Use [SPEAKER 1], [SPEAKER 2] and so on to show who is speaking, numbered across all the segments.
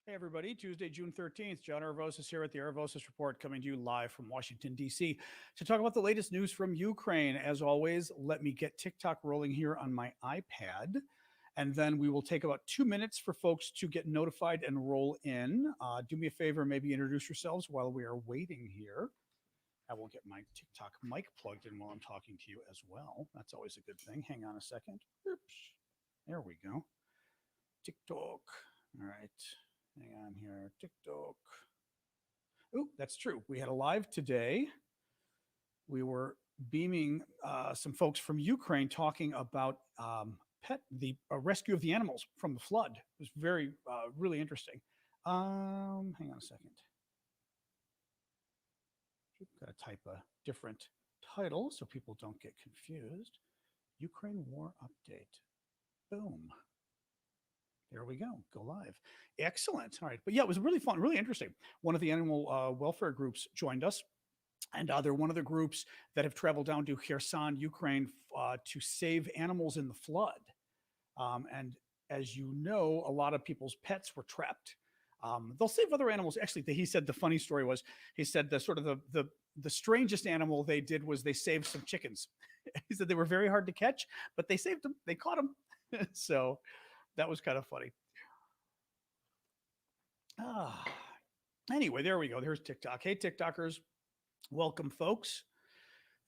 [SPEAKER 1] Hey, everybody. Tuesday, June 13th. John Aravosis here at the Aravosis Report, coming to you live from Washington, D.C. to talk about the latest news from Ukraine. As always, let me get TikTok rolling here on my iPad. And then we will take about 2 minutes for folks to get notified and roll in. Do me a favor, maybe introduce yourselves while we are waiting here. I will get my TikTok mic plugged in while I'm talking to you as well. That's always a good thing. Hang on a second. Oops. There we go. TikTok. All right. Hang on here. TikTok. Oh, that's true. We had a live today. We were beaming some folks from Ukraine talking about the rescue of the animals from the flood. It was very, really interesting. Hang on a second. Got to type a different title so people don't get confused. Ukraine war update. Boom. There we go. Go live. Excellent. All right. But yeah, it was really fun, really interesting. One of the animal welfare groups joined us. And they're one of the groups that have traveled down to Kherson, Ukraine, to save animals in the flood. And as you know, a lot of people's pets were trapped. They'll save other animals. Actually, he said the funny story was he said the sort of the strangest animal they did was they saved some chickens. He said they were very hard to catch, but they saved them. They caught them. So that was kind of funny. Anyway, there we go. There's TikTok. Hey, TikTokers. Welcome, folks.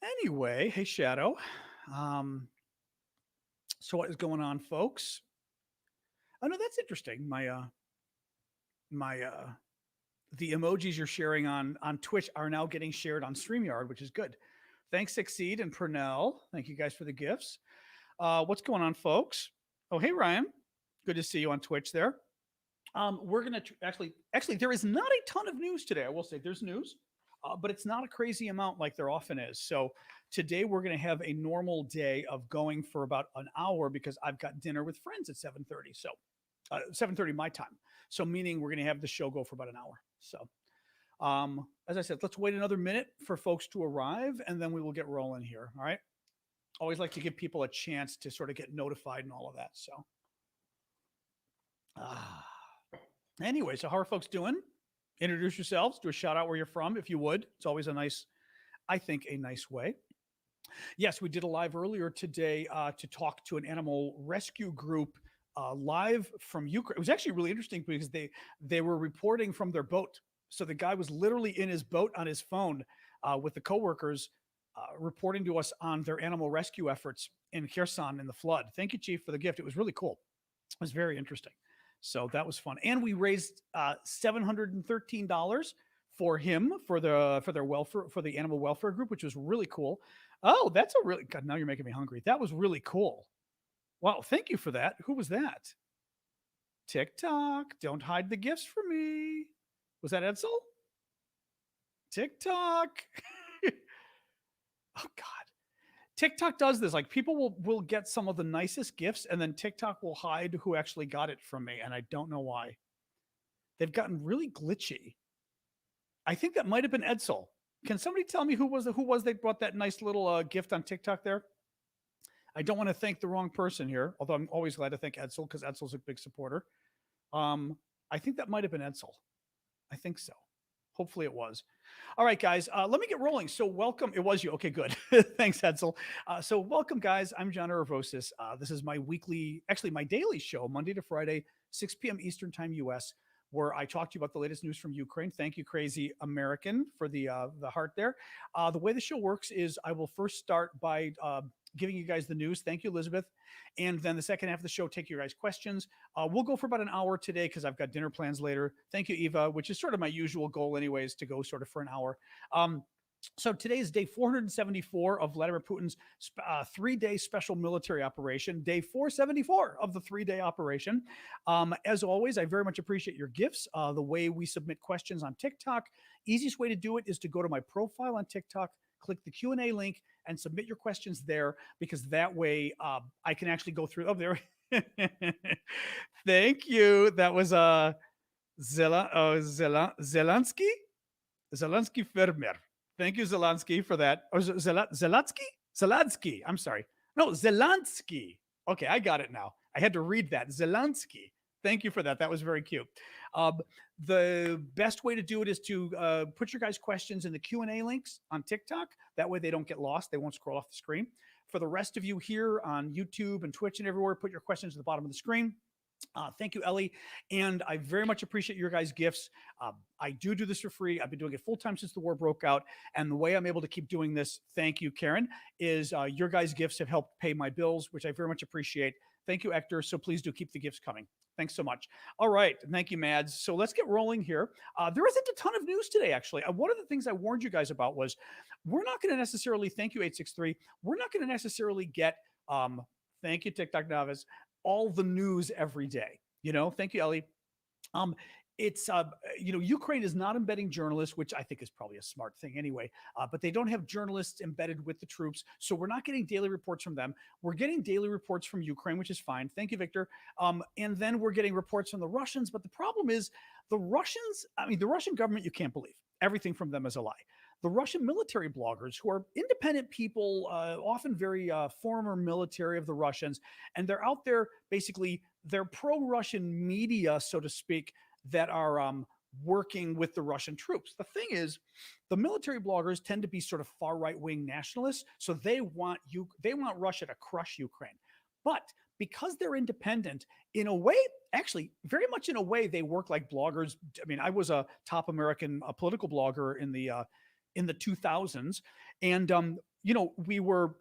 [SPEAKER 1] Anyway, hey, Shadow. So what is going on, folks? Oh, no, that's interesting. The emojis you're sharing on Twitch are now getting shared on StreamYard, which is good. Thanks, Succeed and Purnell. Thank you guys for the gifts. What's going on, folks? Oh, hey, Ryan. Good to see you on Twitch there. We're going to actually, there is not a ton of news today. I will say there's news, but it's not a crazy amount like there often is. So today we're going to have a normal day of going for about an hour because I've got dinner with friends at 7:30. So 7:30 my time. So meaning we're going to have the show go for about an hour. So as I said, let's wait another minute for folks to arrive and then we will get rolling here. All right. Always like to give people a chance to sort of get notified and all of that. So anyway, so how are folks doing? Introduce yourselves, do a shout out where you're from if you would. It's always a nice way. Yes, we did a live earlier today to talk to an animal rescue group live from Ukraine. It was actually really interesting because they were reporting from their boat. So the guy was literally in his boat on his phone with the coworkers reporting to us on their animal rescue efforts in Kherson in the flood. Thank you, Chief, for the gift. It was really cool. It was very interesting. So that was fun. And we raised $713 for him for their welfare, for the animal welfare group, which was really cool. Oh, that's a really God, now you're making me hungry. That was really cool. Wow, thank you for that. Who was that? TikTok, don't hide the gifts from me. Was that Edsel? TikTok. Oh God. TikTok does this. Like people will get some of the nicest gifts and then TikTok will hide who actually got it from me. And I don't know why. They've gotten really glitchy. I think that might have been Edsel. Can somebody tell me who was they brought that nice little gift on TikTok there? I don't want to thank the wrong person here, although I'm always glad to thank Edsel because Edsel's a big supporter. I think that might have been Edsel. I think so. Hopefully it was. All right, guys, let me get rolling. So welcome. It was you. Okay, good. Thanks, Edsel. So welcome, guys. I'm John Aravosis. This is my my daily show, Monday to Friday, 6 p.m. Eastern time, U.S., where I talk to you about the latest news from Ukraine. Thank you, Crazy American, for the heart there. The way the show works is I will first start by giving you guys the news. Thank you, Elizabeth. And then the second half of the show, take your guys' questions. We'll go for about an hour today because I've got dinner plans later. Thank you, Eva, which is sort of my usual goal anyways, to go sort of for an hour. So today is day 474 of Vladimir Putin's 3-day special military operation, day 474 of the 3-day operation. As always, I very much appreciate your gifts. The way we submit questions on TikTok, easiest way to do it is to go to my profile on TikTok, click the Q&A link and submit your questions there because that way I can actually go through. Oh, there. Thank you. That was Zelensky Fermer. Thank you, Zelensky, for that. Or Zelensky. I'm sorry. No, Zelensky. Okay, I got it now. I had to read that. Zelensky. Thank you for that. That was very cute. Um, the best way to do it is to put your guys' questions in the Q&A links on TikTok. That way they don't get lost. They won't scroll off the screen. For the rest of you here on YouTube and Twitch and everywhere, put your questions at the bottom of the screen. Thank you, Ellie. And I very much appreciate your guys' gifts. I do this for free. I've been doing it full time since the war broke out. And the way I'm able to keep doing this, thank you, Karen, is your guys' gifts have helped pay my bills, which I very much appreciate. Thank you, Hector. So please do keep the gifts coming. Thanks so much. All right. Thank you, Mads. So let's get rolling here. There isn't a ton of news today, actually. One of the things I warned you guys about was we're not going to necessarily, thank you, 863, we're not going to necessarily get, thank you, TikTok Novice, all the news every day. Thank you, Ellie. Um, it's Ukraine is not embedding journalists, which I think is probably a smart thing anyway. But they don't have journalists embedded with the troops, so we're not getting daily reports from them. We're getting daily reports from Ukraine, which is fine. Thank you, Victor. And then we're getting reports from the Russians. But the problem is the Russians. I mean, the Russian government. You can't believe everything from them is a lie. The Russian military bloggers, who are independent people, often very former military of the Russians, and they're out there basically, they're pro-Russian media, so to speak, that are working with the Russian troops. The thing is, the military bloggers tend to be sort of far right-wing nationalists, so they want Russia to crush Ukraine. But because they're independent, in a way, actually, very much in a way, they work like bloggers. I mean, I was a top American political blogger in the 2000s, and we were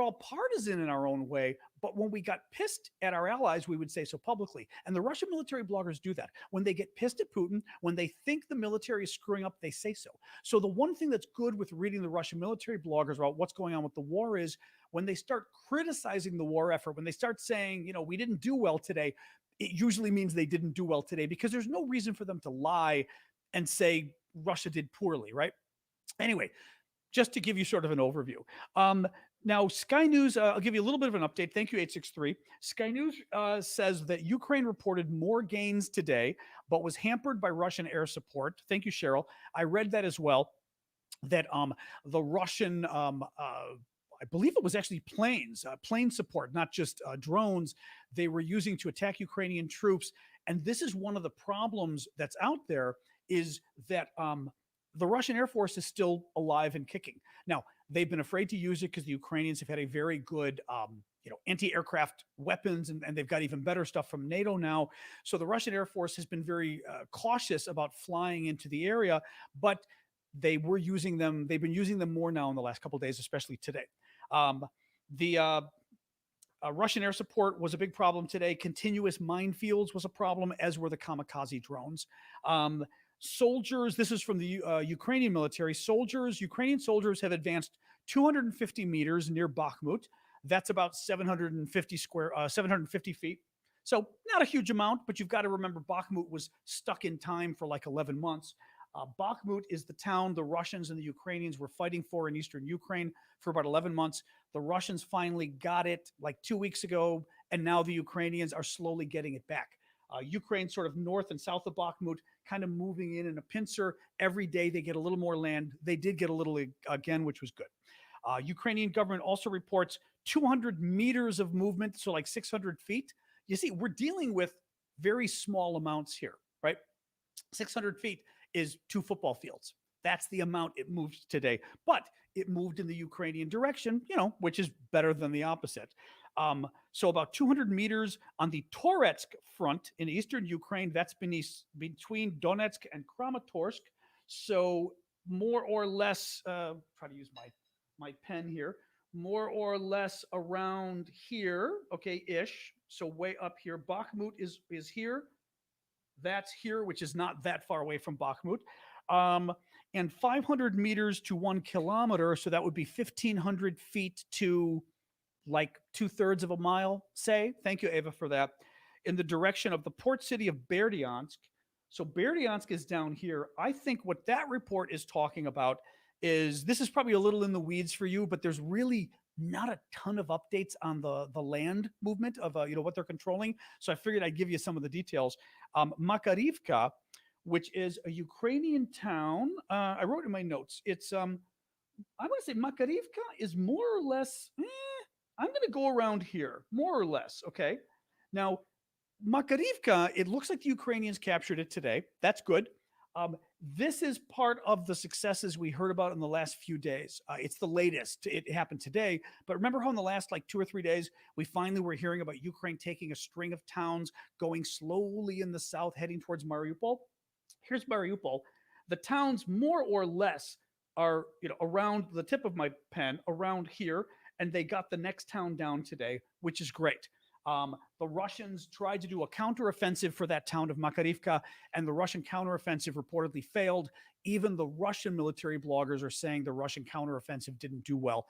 [SPEAKER 1] all partisan in our own way, but when we got pissed at our allies, we would say so publicly. And the Russian military bloggers do that. When they get pissed at Putin, when they think the military is screwing up, they say so. So the one thing that's good with reading the Russian military bloggers about what's going on with the war is when they start criticizing the war effort, when they start saying, we didn't do well today, it usually means they didn't do well today, because there's no reason for them to lie and say Russia did poorly, right? Anyway, just to give you sort of an overview. Now, Sky News, I'll give you a little bit of an update. Thank you, 863. Sky News says that Ukraine reported more gains today, but was hampered by Russian air support. Thank you, Cheryl. I read that as well, that the Russian, I believe it was actually plane support, not just drones, they were using to attack Ukrainian troops. And this is one of the problems that's out there, is that the Russian Air Force is still alive and kicking. Now, they've been afraid to use it because the Ukrainians have had a very good, anti-aircraft weapons, and they've got even better stuff from NATO now. So the Russian Air Force has been very cautious about flying into the area, but they've been using them more now in the last couple of days, especially today. The Russian air support was a big problem today. Continuous minefields was a problem, as were the kamikaze drones. Soldiers, this is from the Ukrainian military. Ukrainian soldiers have advanced 250 meters near Bakhmut. That's about 750 feet. So not a huge amount, but you've got to remember Bakhmut was stuck in time for like 11 months. Bakhmut is the town the Russians and the Ukrainians were fighting for in eastern Ukraine for about 11 months. The Russians finally got it like 2 weeks ago, and now the Ukrainians are slowly getting it back. Ukraine sort of north and south of Bakhmut, kind of moving in a pincer. Every day they get a little more land. They did get a little again, which was good. Ukrainian government also reports 200 meters of movement, so like 600 feet. You see, we're dealing with very small amounts here, right? 600 feet is 2 football fields. That's the amount it moved today. But it moved in the Ukrainian direction, which is better than the opposite. So about 200 meters on the Toretsk front in eastern Ukraine. That's between Donetsk and Kramatorsk. So more or less, try to use my pen here, more or less around here, okay, ish. So way up here. Bakhmut is here. That's here, which is not that far away from Bakhmut. And 500 meters to 1 kilometer. So that would be 1,500 feet to like 2/3 of a mile, say. Thank you, Ava, for that. In the direction of the port city of Berdyansk. So Berdyansk is down here. I think what that report is talking about is, this is probably a little in the weeds for you, but there's really not a ton of updates on the land movement of what they're controlling. So I figured I'd give you some of the details. Makarivka, which is a Ukrainian town. I wrote in my notes. It's I want to say Makarivka is more or less. I'm going to go around here, more or less. Okay. Now, Makarivka, it looks like the Ukrainians captured it today. That's good. This is part of the successes we heard about in the last few days. It's the latest. It happened today. But remember how in the last like 2 or 3 days, we finally were hearing about Ukraine taking a string of towns, going slowly in the south, heading towards Mariupol? Here's Mariupol. The towns more or less are, around the tip of my pen, around here, and they got the next town down today, which is great. The Russians tried to do a counteroffensive for that town of Makarivka, and the Russian counteroffensive reportedly failed. Even the Russian military bloggers are saying the Russian counteroffensive didn't do well.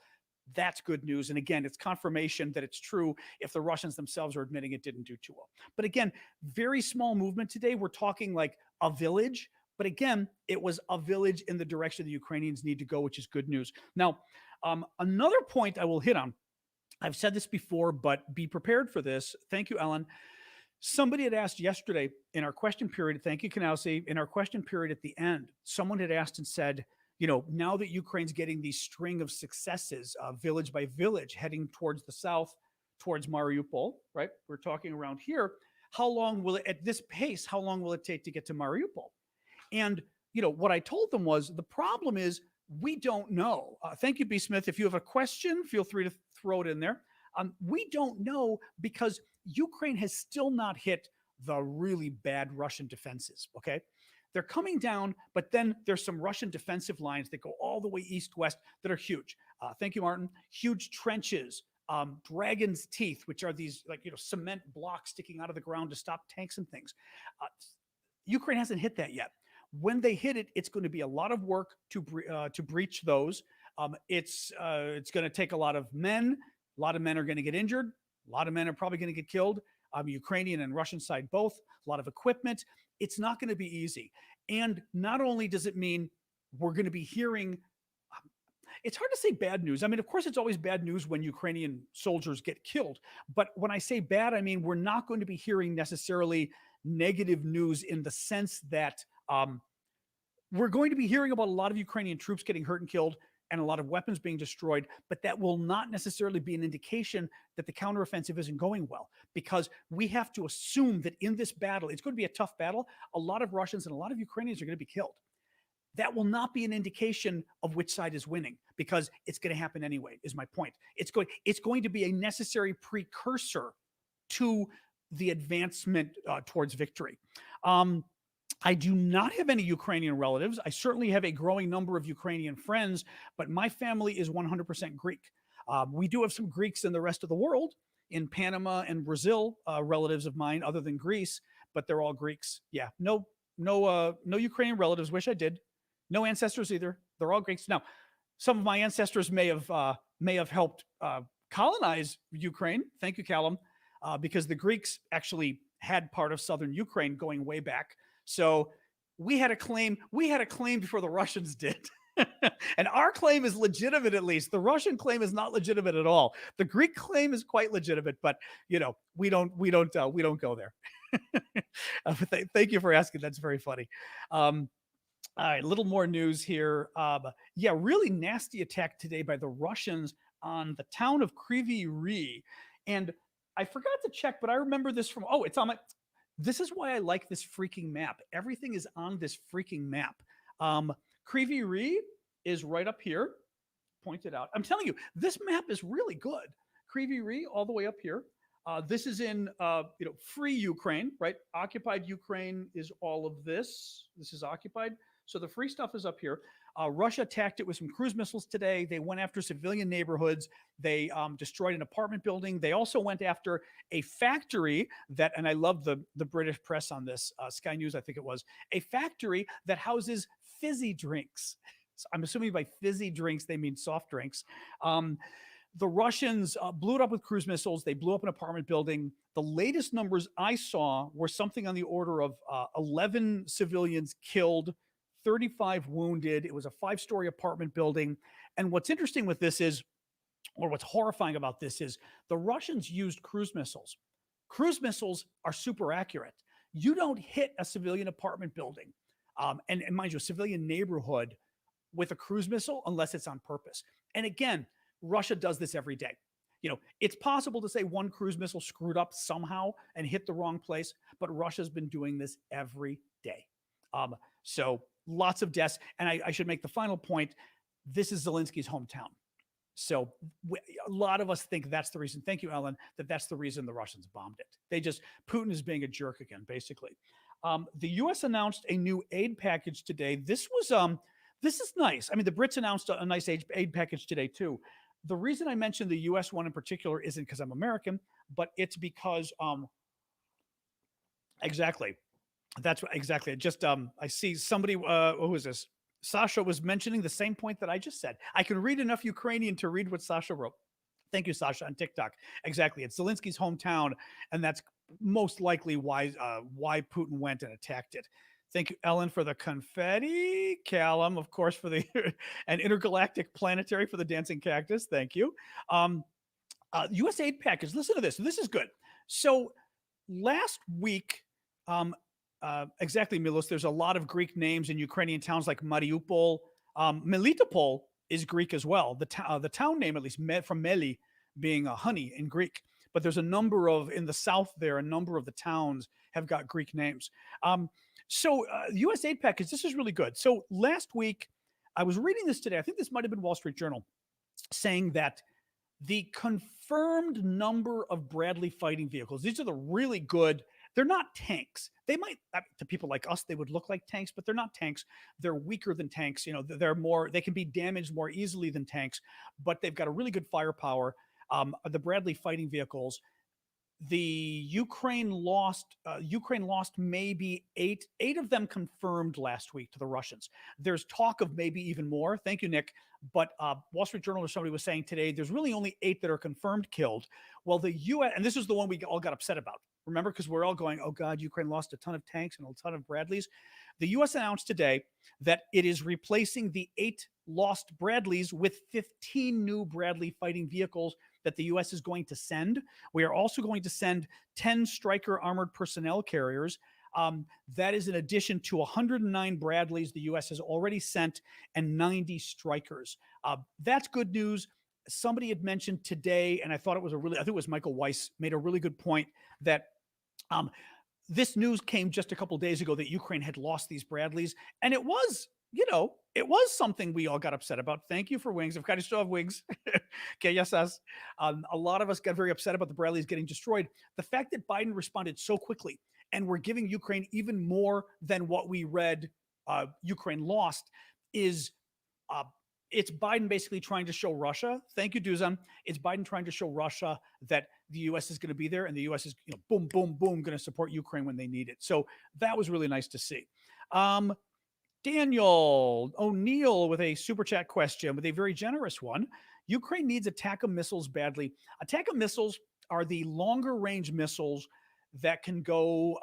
[SPEAKER 1] That's good news. And again, it's confirmation that it's true if the Russians themselves are admitting it didn't do too well. But again, very small movement today. We're talking like a village. But again, it was a village in the direction the Ukrainians need to go, which is good news. Now, another point I will hit on. I've said this before, but be prepared for this. Thank you, Ellen. Somebody had asked yesterday in our question period, thank you, Kanausi, in our question period at the end, someone had asked and said, now that Ukraine's getting these string of successes, village by village, heading towards the south, towards Mariupol, right? We're talking around here. How long will it, at this pace, how long will it take to get to Mariupol? And, what I told them was the problem is we don't know. Thank you, B. Smith. If you have a question, feel free to throw it in there. We don't know because Ukraine has still not hit the really bad Russian defenses. Okay. They're coming down, but then there's some Russian defensive lines that go all the way east-west that are huge. Thank you, Martin. Huge trenches, dragon's teeth, which are these cement blocks sticking out of the ground to stop tanks and things. Ukraine hasn't hit that yet. When they hit it, it's going to be a lot of work to breach those. It's going to take a lot of men. A lot of men are going to get injured. A lot of men are probably going to get killed. Ukrainian and Russian side both. A lot of equipment. It's not going to be easy. And not only does it mean we're going to be hearing, it's hard to say bad news. I mean, of course, it's always bad news when Ukrainian soldiers get killed. But when I say bad, I mean, we're not going to be hearing necessarily negative news in the sense that we're going to be hearing about a lot of Ukrainian troops getting hurt and killed and a lot of weapons being destroyed, but that will not necessarily be an indication that the counteroffensive isn't going well, because we have to assume that in this battle, it's going to be a tough battle. A lot of Russians and a lot of Ukrainians are going to be killed. That will not be an indication of which side is winning, because it's going to happen anyway, is my point. It's going to be a necessary precursor to the advancement towards victory. I do not have any Ukrainian relatives. I certainly have a growing number of Ukrainian friends, but my family is 100% Greek. We do have some Greeks in the rest of the world, in Panama and Brazil, relatives of mine other than Greece, but they're all Greeks. Yeah, no Ukrainian relatives. Wish I did. No ancestors either. They're all Greeks. Now, some of my ancestors may have helped colonize Ukraine. Thank you, Callum, because the Greeks actually had part of southern Ukraine going way back. So we had a claim before the Russians did. And our claim is legitimate, at least. The Russian claim is not legitimate at all. The Greek claim is quite legitimate, but we don't go there. Thank you for asking. That's very funny. All right, a little more news here. Really nasty attack today by the Russians on the town of Kryvyi Rih. And I forgot to check, but I remember this from, it's on my, this is why I like this freaking map. Everything is on this freaking map. Kryvyi Rih is right up here, pointed out. I'm telling you, this map is really good. Kryvyi Rih all the way up here. This is in, free Ukraine, right? Occupied Ukraine is all of this. This is occupied. So the free stuff is up here. Russia attacked it with some cruise missiles today. They went after civilian neighborhoods. They destroyed an apartment building. They also went after a factory that, and I love the British press on this, Sky News, I think it was, a factory that houses fizzy drinks. So I'm assuming by fizzy drinks, they mean soft drinks. The Russians blew it up with cruise missiles. They blew up an apartment building. The latest numbers I saw were something on the order of 11 civilians killed, 35 wounded. It was a 5-story apartment building. And what's interesting with this is, or what's horrifying about this is, the Russians used cruise missiles. Cruise missiles are super accurate. You don't hit a civilian apartment building, and mind you, a civilian neighborhood with a cruise missile unless it's on purpose. And again, Russia does this every day. It's possible to say one cruise missile screwed up somehow and hit the wrong place, but Russia's been doing this every day. So lots of deaths. And I should make the final point. This is Zelensky's hometown. So a lot of us think that's the reason. Thank you, Ellen. That's the reason the Russians bombed it. Putin is being a jerk again, basically. The U.S. announced a new aid package today. This is nice. I mean, the Brits announced a nice aid package today too. The reason I mentioned the U.S. one in particular isn't because I'm American, but it's because exactly. That's exactly. Just I see somebody. Who is this? Sasha was mentioning the same point that I just said. I can read enough Ukrainian to read what Sasha wrote. Thank you, Sasha, on TikTok. Exactly. It's Zelensky's hometown, and that's most likely why Putin went and attacked it. Thank you, Ellen, for the confetti. Callum, of course, for the and intergalactic planetary for the dancing cactus. Thank you. U.S. aid package. Listen to this. This is good. So last week, exactly, Milos. There's a lot of Greek names in Ukrainian towns like Mariupol. Melitopol is Greek as well. The town name, at least from Meli, being honey in Greek. But there's a number of, in the south there, a number of the towns have got Greek names. So U.S. aid package, this is really good. So last week, I was reading this today. I think this might have been Wall Street Journal, saying that the confirmed number of Bradley fighting vehicles, these are the really good, they're not tanks. They might, to people like us, they would look like tanks, but they're not tanks. They're weaker than tanks. They can be damaged more easily than tanks, but they've got a really good firepower. The Bradley fighting vehicles, the Ukraine lost maybe eight of them confirmed last week to the Russians. There's talk of maybe even more. Thank you, Nick. But Wall Street Journal or somebody was saying today, there's really only 8 that are confirmed killed. Well, the U.S., and this is the one we all got upset about. Remember, because we're all going, oh God, Ukraine lost a ton of tanks and a ton of Bradleys. The U.S. announced today that it is replacing the 8 lost Bradleys with 15 new Bradley fighting vehicles that the U.S. is going to send. We are also going to send 10 Stryker armored personnel carriers. That is in addition to 109 Bradleys the U.S. has already sent and 90 Strykers. That's good news. Somebody had mentioned today, and I think it was Michael Weiss, made a really good point that this news came just a couple of days ago that Ukraine had lost these Bradleys, and it was something we all got upset about. Thank you for wings. I've got to still have wings. Okay, yes, us. A lot of us got very upset about the Bradleys getting destroyed. The fact that Biden responded so quickly, and we're giving Ukraine even more than what we read Ukraine lost, is it's Biden basically trying to show Russia. Thank you, Duzan. It's Biden trying to show Russia that the U.S. is going to be there, and the U.S. is, boom, boom, boom, going to support Ukraine when they need it. So that was really nice to see. Daniel O'Neill with a super chat question, with a very generous one. Ukraine needs ATACMS missiles badly. ATACMS missiles are the longer range missiles that can go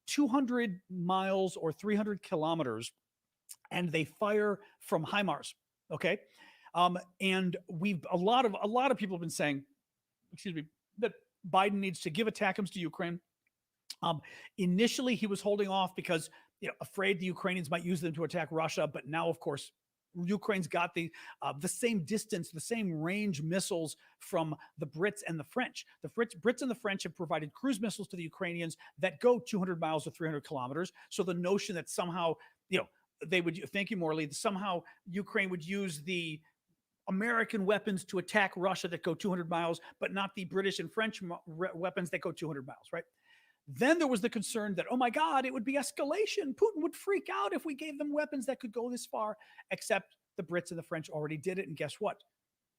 [SPEAKER 1] 200 miles or 300 kilometers, and they fire from HIMARS. Okay. And a lot of people have been saying, that Biden needs to give ATACMS to Ukraine. Initially, he was holding off because afraid the Ukrainians might use them to attack Russia. But now, of course, Ukraine's got the same distance, the same range missiles from the Brits and the French. The Brits and the French have provided cruise missiles to the Ukrainians that go 200 miles or 300 kilometers. So the notion that somehow, they would, thank you, Morley, somehow Ukraine would use the American weapons to attack Russia that go 200 miles, but not the British and French weapons that go 200 miles, right? Then there was the concern that, oh my God, it would be escalation. Putin would freak out if we gave them weapons that could go this far, except the Brits and the French already did it. And guess what?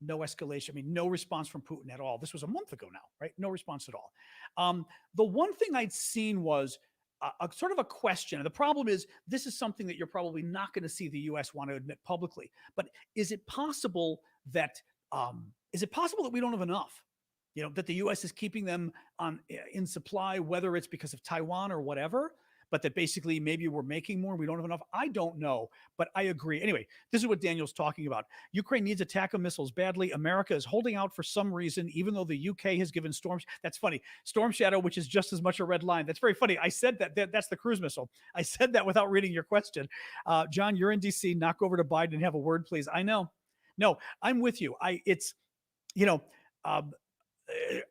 [SPEAKER 1] No escalation. I mean, no response from Putin at all. This was a month ago now, right? No response at all. The one thing I'd seen was a sort of a question. And the problem is, this is something that you're probably not going to see the U.S. want to admit publicly. But is it possible that we don't have enough? That the U.S. is keeping them in supply, whether it's because of Taiwan or whatever, but that basically maybe we're making more, we don't have enough. I don't know, but I agree. Anyway, this is what Daniel's talking about. Ukraine needs ATACMS missiles badly. America is holding out for some reason, even though the UK has given that's funny, Storm Shadow, which is just as much a red line. That's very funny. I said that's the cruise missile. I said that without reading your question. John, you're in DC. Knock over to Biden and have a word, please. I know. No, I'm with you.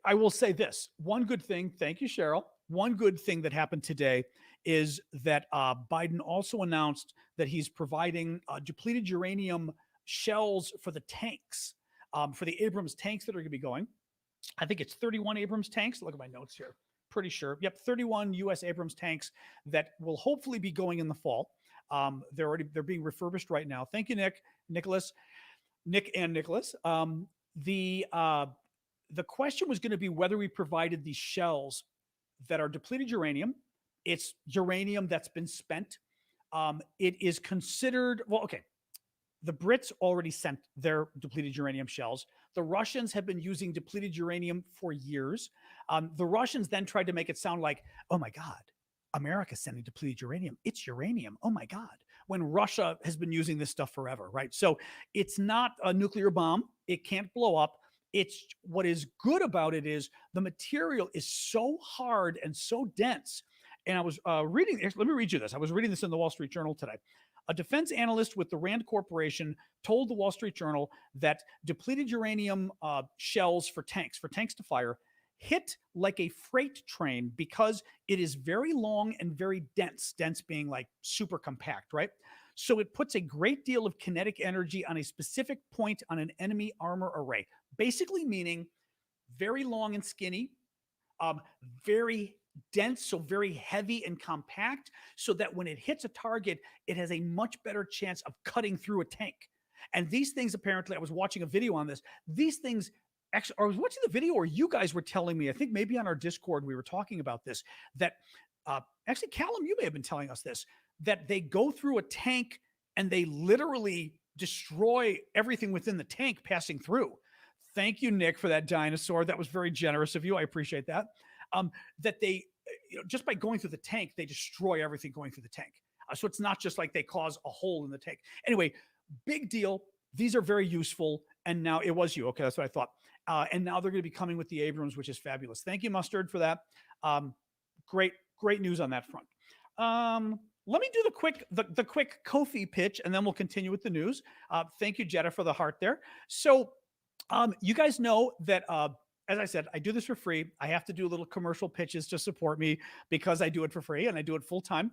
[SPEAKER 1] I will say this one good thing. Thank you, Cheryl. One good thing that happened today is that Biden also announced that he's providing depleted uranium shells for the tanks, for the Abrams tanks that are going to be going. I think it's 31 Abrams tanks. Look at my notes here. Pretty sure. Yep, 31 U.S. Abrams tanks that will hopefully be going in the fall. They're being refurbished right now. Thank you, Nick and Nicholas. The question was going to be whether we provided these shells that are depleted uranium. It's uranium that's been spent. It is considered, well, okay. The Brits already sent their depleted uranium shells. The Russians have been using depleted uranium for years. The Russians then tried to make it sound like, oh my God, America's sending depleted uranium. It's uranium. Oh my God. When Russia has been using this stuff forever, right? So it's not a nuclear bomb. It can't blow up. It's what is good about it is the material is so hard and so dense. And I was reading, let me read you this. I was reading this in the Wall Street Journal today. A defense analyst with the Rand Corporation told the Wall Street Journal that depleted uranium shells for tanks to fire, hit like a freight train because it is very long and very dense, dense being like super compact, right? So it puts a great deal of kinetic energy on a specific point on an enemy armor array, basically meaning very long and skinny, very dense, so very heavy and compact, so that when it hits a target, it has a much better chance of cutting through a tank. And these things, apparently, I was watching a video on this. These things, actually, I was watching the video, or you guys were telling me, I think maybe on our Discord, we were talking about this, that actually, Callum, you may have been telling us this, that they go through a tank and they literally destroy everything within the tank passing through. Thank you, Nick, for that dinosaur. That was very generous of you. I appreciate that. That they, just by going through the tank, they destroy everything going through the tank. So it's not just like they cause a hole in the tank. Anyway, big deal. These are very useful. And now it was you. Okay, that's what I thought. And now they're going to be coming with the Abrams, which is fabulous. Thank you, Mustard, for that. Great news on that front. Let me do the quick Kofi pitch, and then we'll continue with the news. Thank you, Jetta, for the heart there. So you guys know that as I said, I do this for free. I have to do little commercial pitches to support me because I do it for free and I do it full time.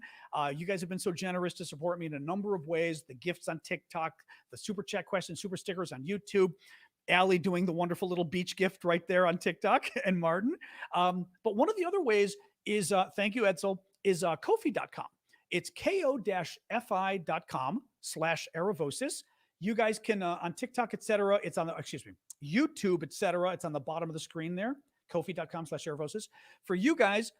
[SPEAKER 1] You guys have been so generous to support me in a number of ways. The gifts on TikTok, the super chat questions, super stickers on YouTube, Allie doing the wonderful little beach gift right there on TikTok, and Martin. But one of the other ways is, thank you, Edsel, is Ko-fi.com. It's ko-fi.com/Aravosis. You guys can, on TikTok, etc. It's on the, YouTube, etc. It's on the bottom of the screen there, ko-fi.com/Aravosis. For you guys,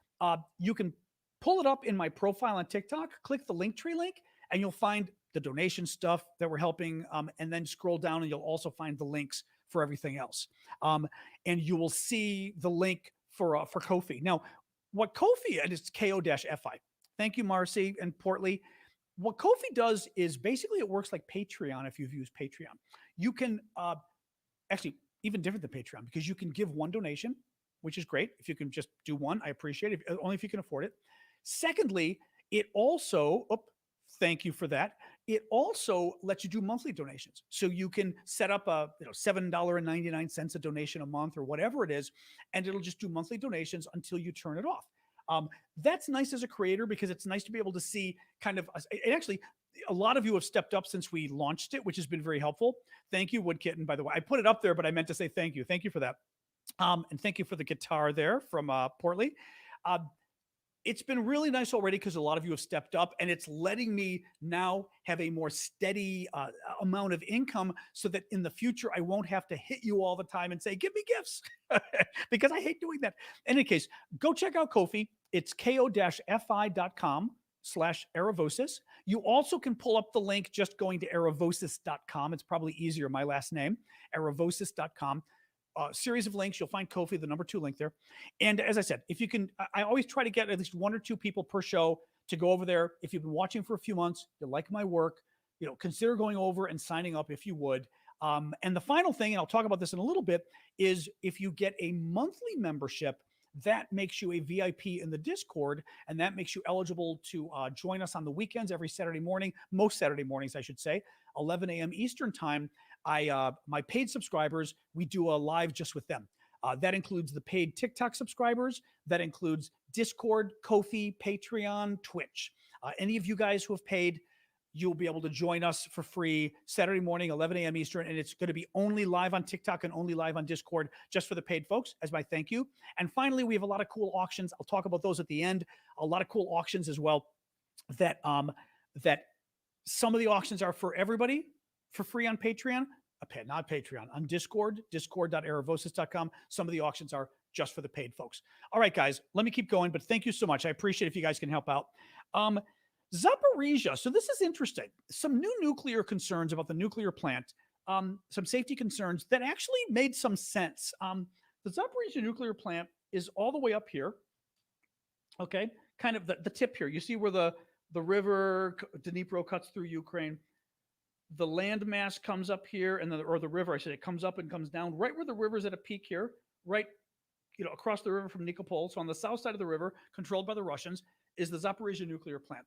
[SPEAKER 1] you can pull it up in my profile on TikTok, click the Linktree link, and you'll find the donation stuff that we're helping, and then scroll down and you'll also find the links for everything else. And you will see the link for Ko-fi. Now, what Ko-fi, and it's ko-fi. Thank you, Marcy and Portly. What Ko-fi does is basically it works like Patreon if you've used Patreon. You can actually even different than Patreon because you can give one donation, which is great. If you can just do one, I appreciate it, only if you can afford it. Secondly, it also, thank you for that. It also lets you do monthly donations. So you can set up a $7.99 a donation a month or whatever it is, and it'll just do monthly donations until you turn it off. That's nice as a creator because it's nice to be able to see kind of, and actually a lot of you have stepped up since we launched it, which has been very helpful. Thank you, Wood Kitten, by the way. I put it up there, but I meant to say thank you. Thank you for that. And thank you for the guitar there from Portly. It's been really nice already because a lot of you have stepped up, and it's letting me now have a more steady amount of income so that in the future, I won't have to hit you all the time and say, give me gifts, because I hate doing that. In any case, go check out Ko-fi. It's ko-fi.com/Aravosis. You also can pull up the link just going to aravosis.com. It's probably easier, my last name, aravosis.com. Series of links. You'll find Ko-fi, the number 2 link there. And as I said, if you can, I always try to get at least 1 or 2 people per show to go over there. If you've been watching for a few months, you like my work, consider going over and signing up if you would. And the final thing, and I'll talk about this in a little bit, is if you get a monthly membership, that makes you a VIP in the Discord, and that makes you eligible to join us on the weekends every Saturday morning, most Saturday mornings, I should say, 11 a.m. Eastern time. My paid subscribers, we do a live just with them. That includes the paid TikTok subscribers. That includes Discord, Ko-fi, Patreon, Twitch. Any of you guys who have paid, you'll be able to join us for free Saturday morning, 11 a.m. Eastern, and it's going to be only live on TikTok and only live on Discord just for the paid folks as my thank you. And finally, we have a lot of cool auctions. I'll talk about those at the end. A lot of cool auctions as well that that some of the auctions are for everybody for free on Patreon, not Patreon, on Discord, discord.aravosis.com. Some of the auctions are just for the paid folks. All right, guys, let me keep going, but thank you so much. I appreciate if you guys can help out. Zaporizhia. So this is interesting. Some new nuclear concerns about the nuclear plant, some safety concerns that actually made some sense. The Zaporizhia nuclear plant is all the way up here. Okay, kind of the tip here. You see where the river Dnipro cuts through Ukraine. The landmass comes up here, and or the river, I said, it comes up and comes down right where the river's at a peak here, right, across the river from Nikopol. So on the south side of the river, controlled by the Russians, is the Zaporizhia nuclear plant.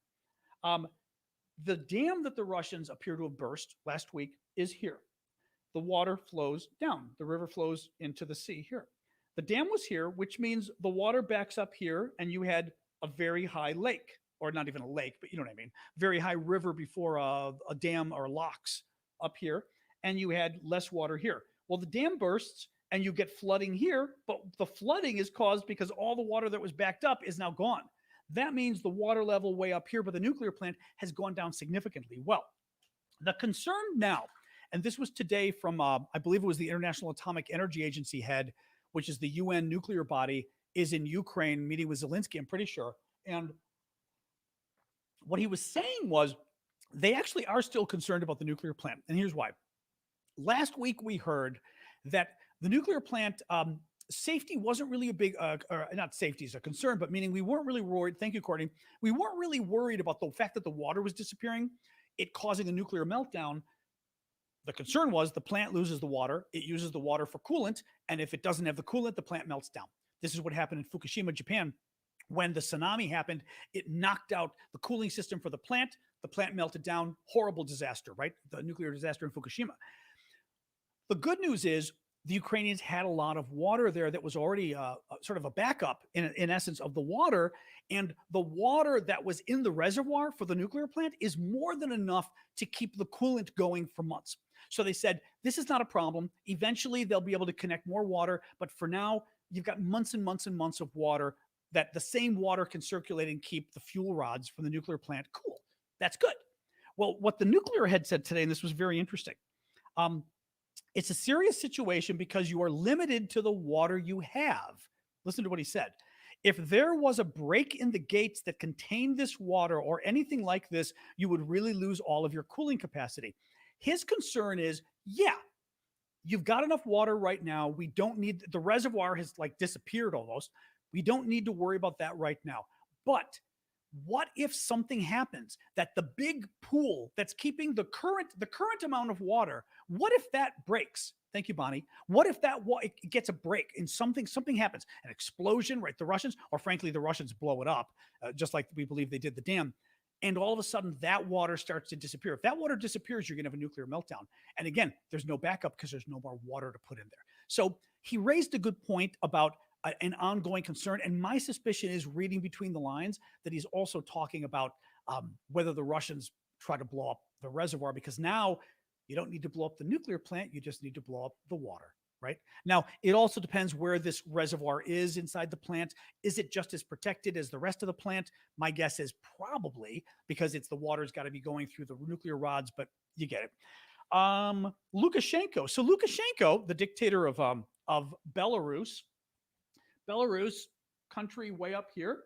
[SPEAKER 1] The dam that the Russians appear to have burst last week is here. The water flows down. The river flows into the sea here. The dam was here, which means the water backs up here, and you had a very high lake, or not even a lake, but you know what I mean, very high river before a dam or locks up here, and you had less water here. Well, the dam bursts, and you get flooding here, but the flooding is caused because all the water that was backed up is now gone. That means the water level way up here by the nuclear plant has gone down significantly. Well, the concern now, and this was today from, I believe it was the International Atomic Energy Agency head, which is the UN nuclear body, is in Ukraine meeting with Zelensky, I'm pretty sure. And what he was saying was they actually are still concerned about the nuclear plant. And here's why. Last week, we heard that the nuclear plant safety wasn't really a big, or not safety is a concern, but meaning we weren't really worried. Thank you, Courtney. We weren't really worried about the fact that the water was disappearing, it causing a nuclear meltdown. The concern was the plant loses the water. It uses the water for coolant. And if it doesn't have the coolant, the plant melts down. This is what happened in Fukushima, Japan. When the tsunami happened, it knocked out the cooling system for the plant. The plant melted down. Horrible disaster, right? The nuclear disaster in Fukushima. The good news is the Ukrainians had a lot of water there that was already sort of a backup, in essence, of the water. And the water that was in the reservoir for the nuclear plant is more than enough to keep the coolant going for months. So they said, this is not a problem. Eventually, they'll be able to connect more water. But for now, you've got months and months and months of water that the same water can circulate and keep the fuel rods from the nuclear plant cool. That's good. Well, what the nuclear head said today, and this was very interesting, it's a serious situation because you are limited to the water you have. Listen to what he said. If there was a break in the gates that contained this water or anything like this, you would really lose all of your cooling capacity. His concern is, yeah, you've got enough water right now. We don't need, the reservoir has like disappeared almost. We don't need to worry about that right now. But what if something happens that the big pool that's keeping the current amount of water, what if that breaks? Thank you, Bonnie. What if that it gets a break and something happens, an explosion, right? The Russians, or frankly, the Russians blow it up, just like we believe they did the dam. And all of a sudden that water starts to disappear. If that water disappears, you're going to have a nuclear meltdown. And again, there's no backup because there's no more water to put in there. So he raised a good point about an ongoing concern. And my suspicion is, reading between the lines, that he's also talking about whether the Russians try to blow up the reservoir, because now you don't need to blow up the nuclear plant. You just need to blow up the water, right? Now, it also depends where this reservoir is inside the plant. Is it just as protected as the rest of the plant? My guess is probably, because the water's got to be going through the nuclear rods, but you get it. Lukashenko. So Lukashenko, the dictator of Belarus, country way up here.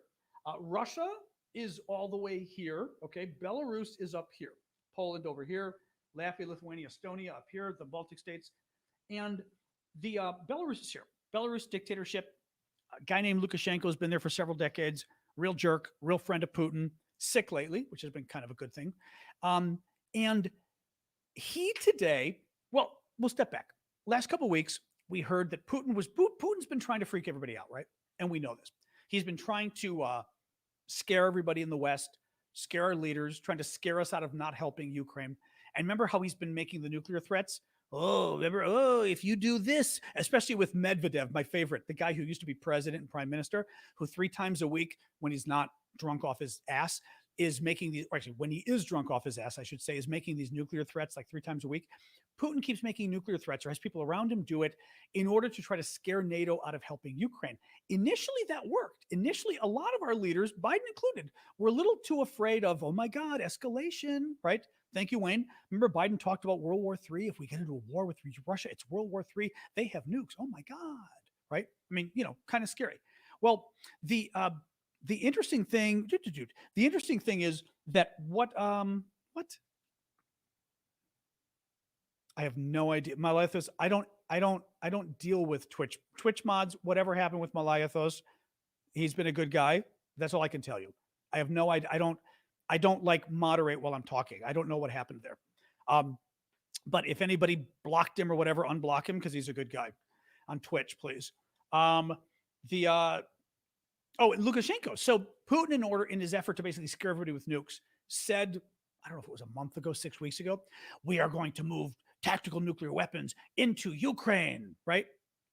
[SPEAKER 1] Russia is all the way here. Okay, Belarus is up here. Poland over here. Latvia, Lithuania, Estonia up here. The Baltic states, and the Belarus is here. Belarus dictatorship. A guy named Lukashenko has been there for several decades. Real jerk. Real friend of Putin. Sick lately, which has been kind of a good thing. And he today. Well, we'll step back. Last couple of weeks, we heard that Putin's been trying to freak everybody out, right? And we know this. He's been trying to scare everybody in the West, scare our leaders, trying to scare us out of not helping Ukraine. And remember how he's been making the nuclear threats? Oh, remember, oh, if you do this, especially with Medvedev, my favorite, the guy who used to be president and prime minister, who 3 times a week, when he's not drunk off his ass, is making these, or actually, when he is drunk off his ass, I should say, is making these nuclear threats like 3 times a week. Putin keeps making nuclear threats or has people around him do it in order to try to scare NATO out of helping Ukraine. Initially, that worked. Initially, a lot of our leaders, Biden included, were a little too afraid of, oh my God, escalation, right? Thank you, Wayne. Remember, Biden talked about World War III. If we get into a war with Russia, it's World War III. They have nukes. Oh my God, right? I mean, kind of scary. Well, the interesting thing, the interesting thing is that what I have no idea. Malathos, I don't deal with Twitch mods. Whatever happened with Malathos, he's been a good guy. That's all I can tell you. I have no idea. I don't like moderate while I'm talking. I don't know what happened there. But if anybody blocked him or whatever, unblock him because he's a good guy on Twitch, please. The and Lukashenko. So Putin, in his effort to basically scare everybody with nukes, said, I don't know if it was a month ago, 6 weeks ago, we are going to move tactical nuclear weapons into Ukraine, right?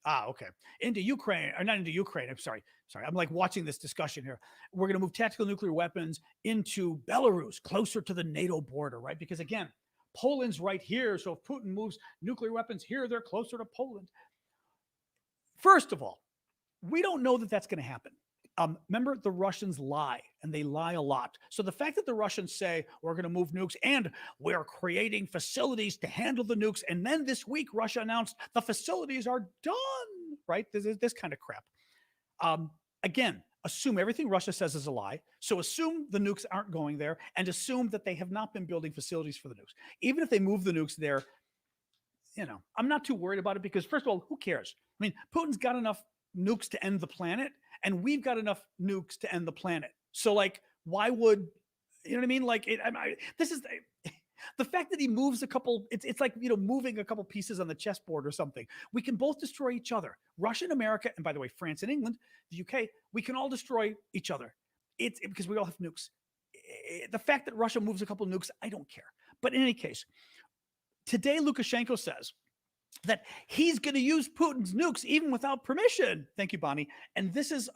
[SPEAKER 1] Okay. Into Ukraine, or not into Ukraine. I'm sorry. I'm like watching this discussion here. We're going to move tactical nuclear weapons into Belarus, closer to the NATO border, right? Because again, Poland's right here. So if Putin moves nuclear weapons here, they're closer to Poland. First of all, we don't know that that's going to happen. Remember, the Russians lie, and they lie a lot. So the fact that the Russians say we're going to move nukes and we're creating facilities to handle the nukes, and then this week Russia announced the facilities are done, right? This kind of crap. Again, assume everything Russia says is a lie. So assume the nukes aren't going there, and assume that they have not been building facilities for the nukes. Even if they move the nukes there, I'm not too worried about it because, first of all, who cares? I mean, Putin's got enough nukes to end the planet, and we've got enough nukes to end the planet. So, like, why would you know what I mean? Like, this is the fact that he moves a couple. It's like moving a couple pieces on the chessboard or something. We can both destroy each other. Russia and America, and by the way, France and England, the UK, we can all destroy each other. It's because we all have nukes. The fact that Russia moves a couple nukes, I don't care. But in any case, today Lukashenko says that he's going to use Putin's nukes even without permission. Thank you, Bonnie. And this is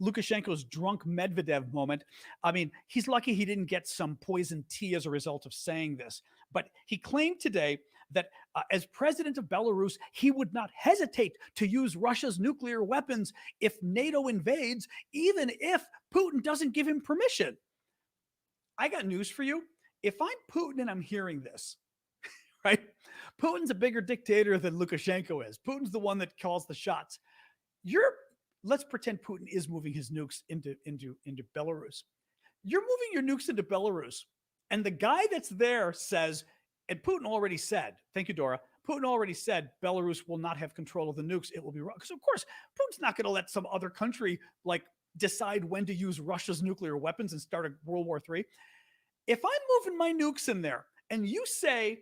[SPEAKER 1] Lukashenko's drunk Medvedev moment. I mean, he's lucky he didn't get some poison tea as a result of saying this. But he claimed today that as president of Belarus, he would not hesitate to use Russia's nuclear weapons if NATO invades, even if Putin doesn't give him permission. I got news for you. If I'm Putin and I'm hearing this, right? Putin's a bigger dictator than Lukashenko is. Putin's the one that calls the shots. Let's pretend Putin is moving his nukes into Belarus. You're moving your nukes into Belarus, and the guy that's there says, and Putin already said, thank you, Dora. Putin already said Belarus will not have control of the nukes. It will be wrong. Because of course, Putin's not going to let some other country decide when to use Russia's nuclear weapons and start a World War III. If I'm moving my nukes in there, and you say,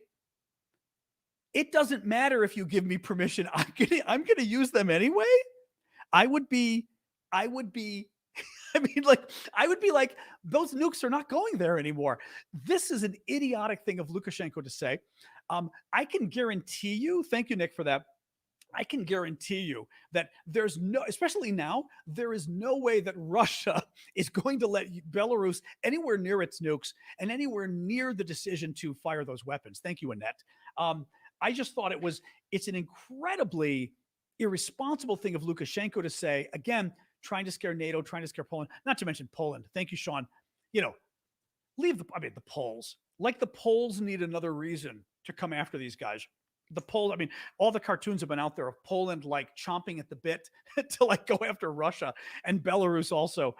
[SPEAKER 1] it doesn't matter if you give me permission, I'm gonna use them anyway. I would be I would be like, those nukes are not going there anymore. This is an idiotic thing of Lukashenko to say. I can guarantee you, thank you, Nick, for that. I can guarantee you that especially now, there is no way that Russia is going to let Belarus anywhere near its nukes and anywhere near the decision to fire those weapons. Thank you, Annette. I just thought it's an incredibly irresponsible thing of Lukashenko to say, again, trying to scare NATO, trying to scare Poland, not to mention Poland. Thank you, Sean. Leave the Poles. Like the Poles need another reason to come after these guys. The Poles, all the cartoons have been out there of Poland chomping at the bit to go after Russia, and Belarus also,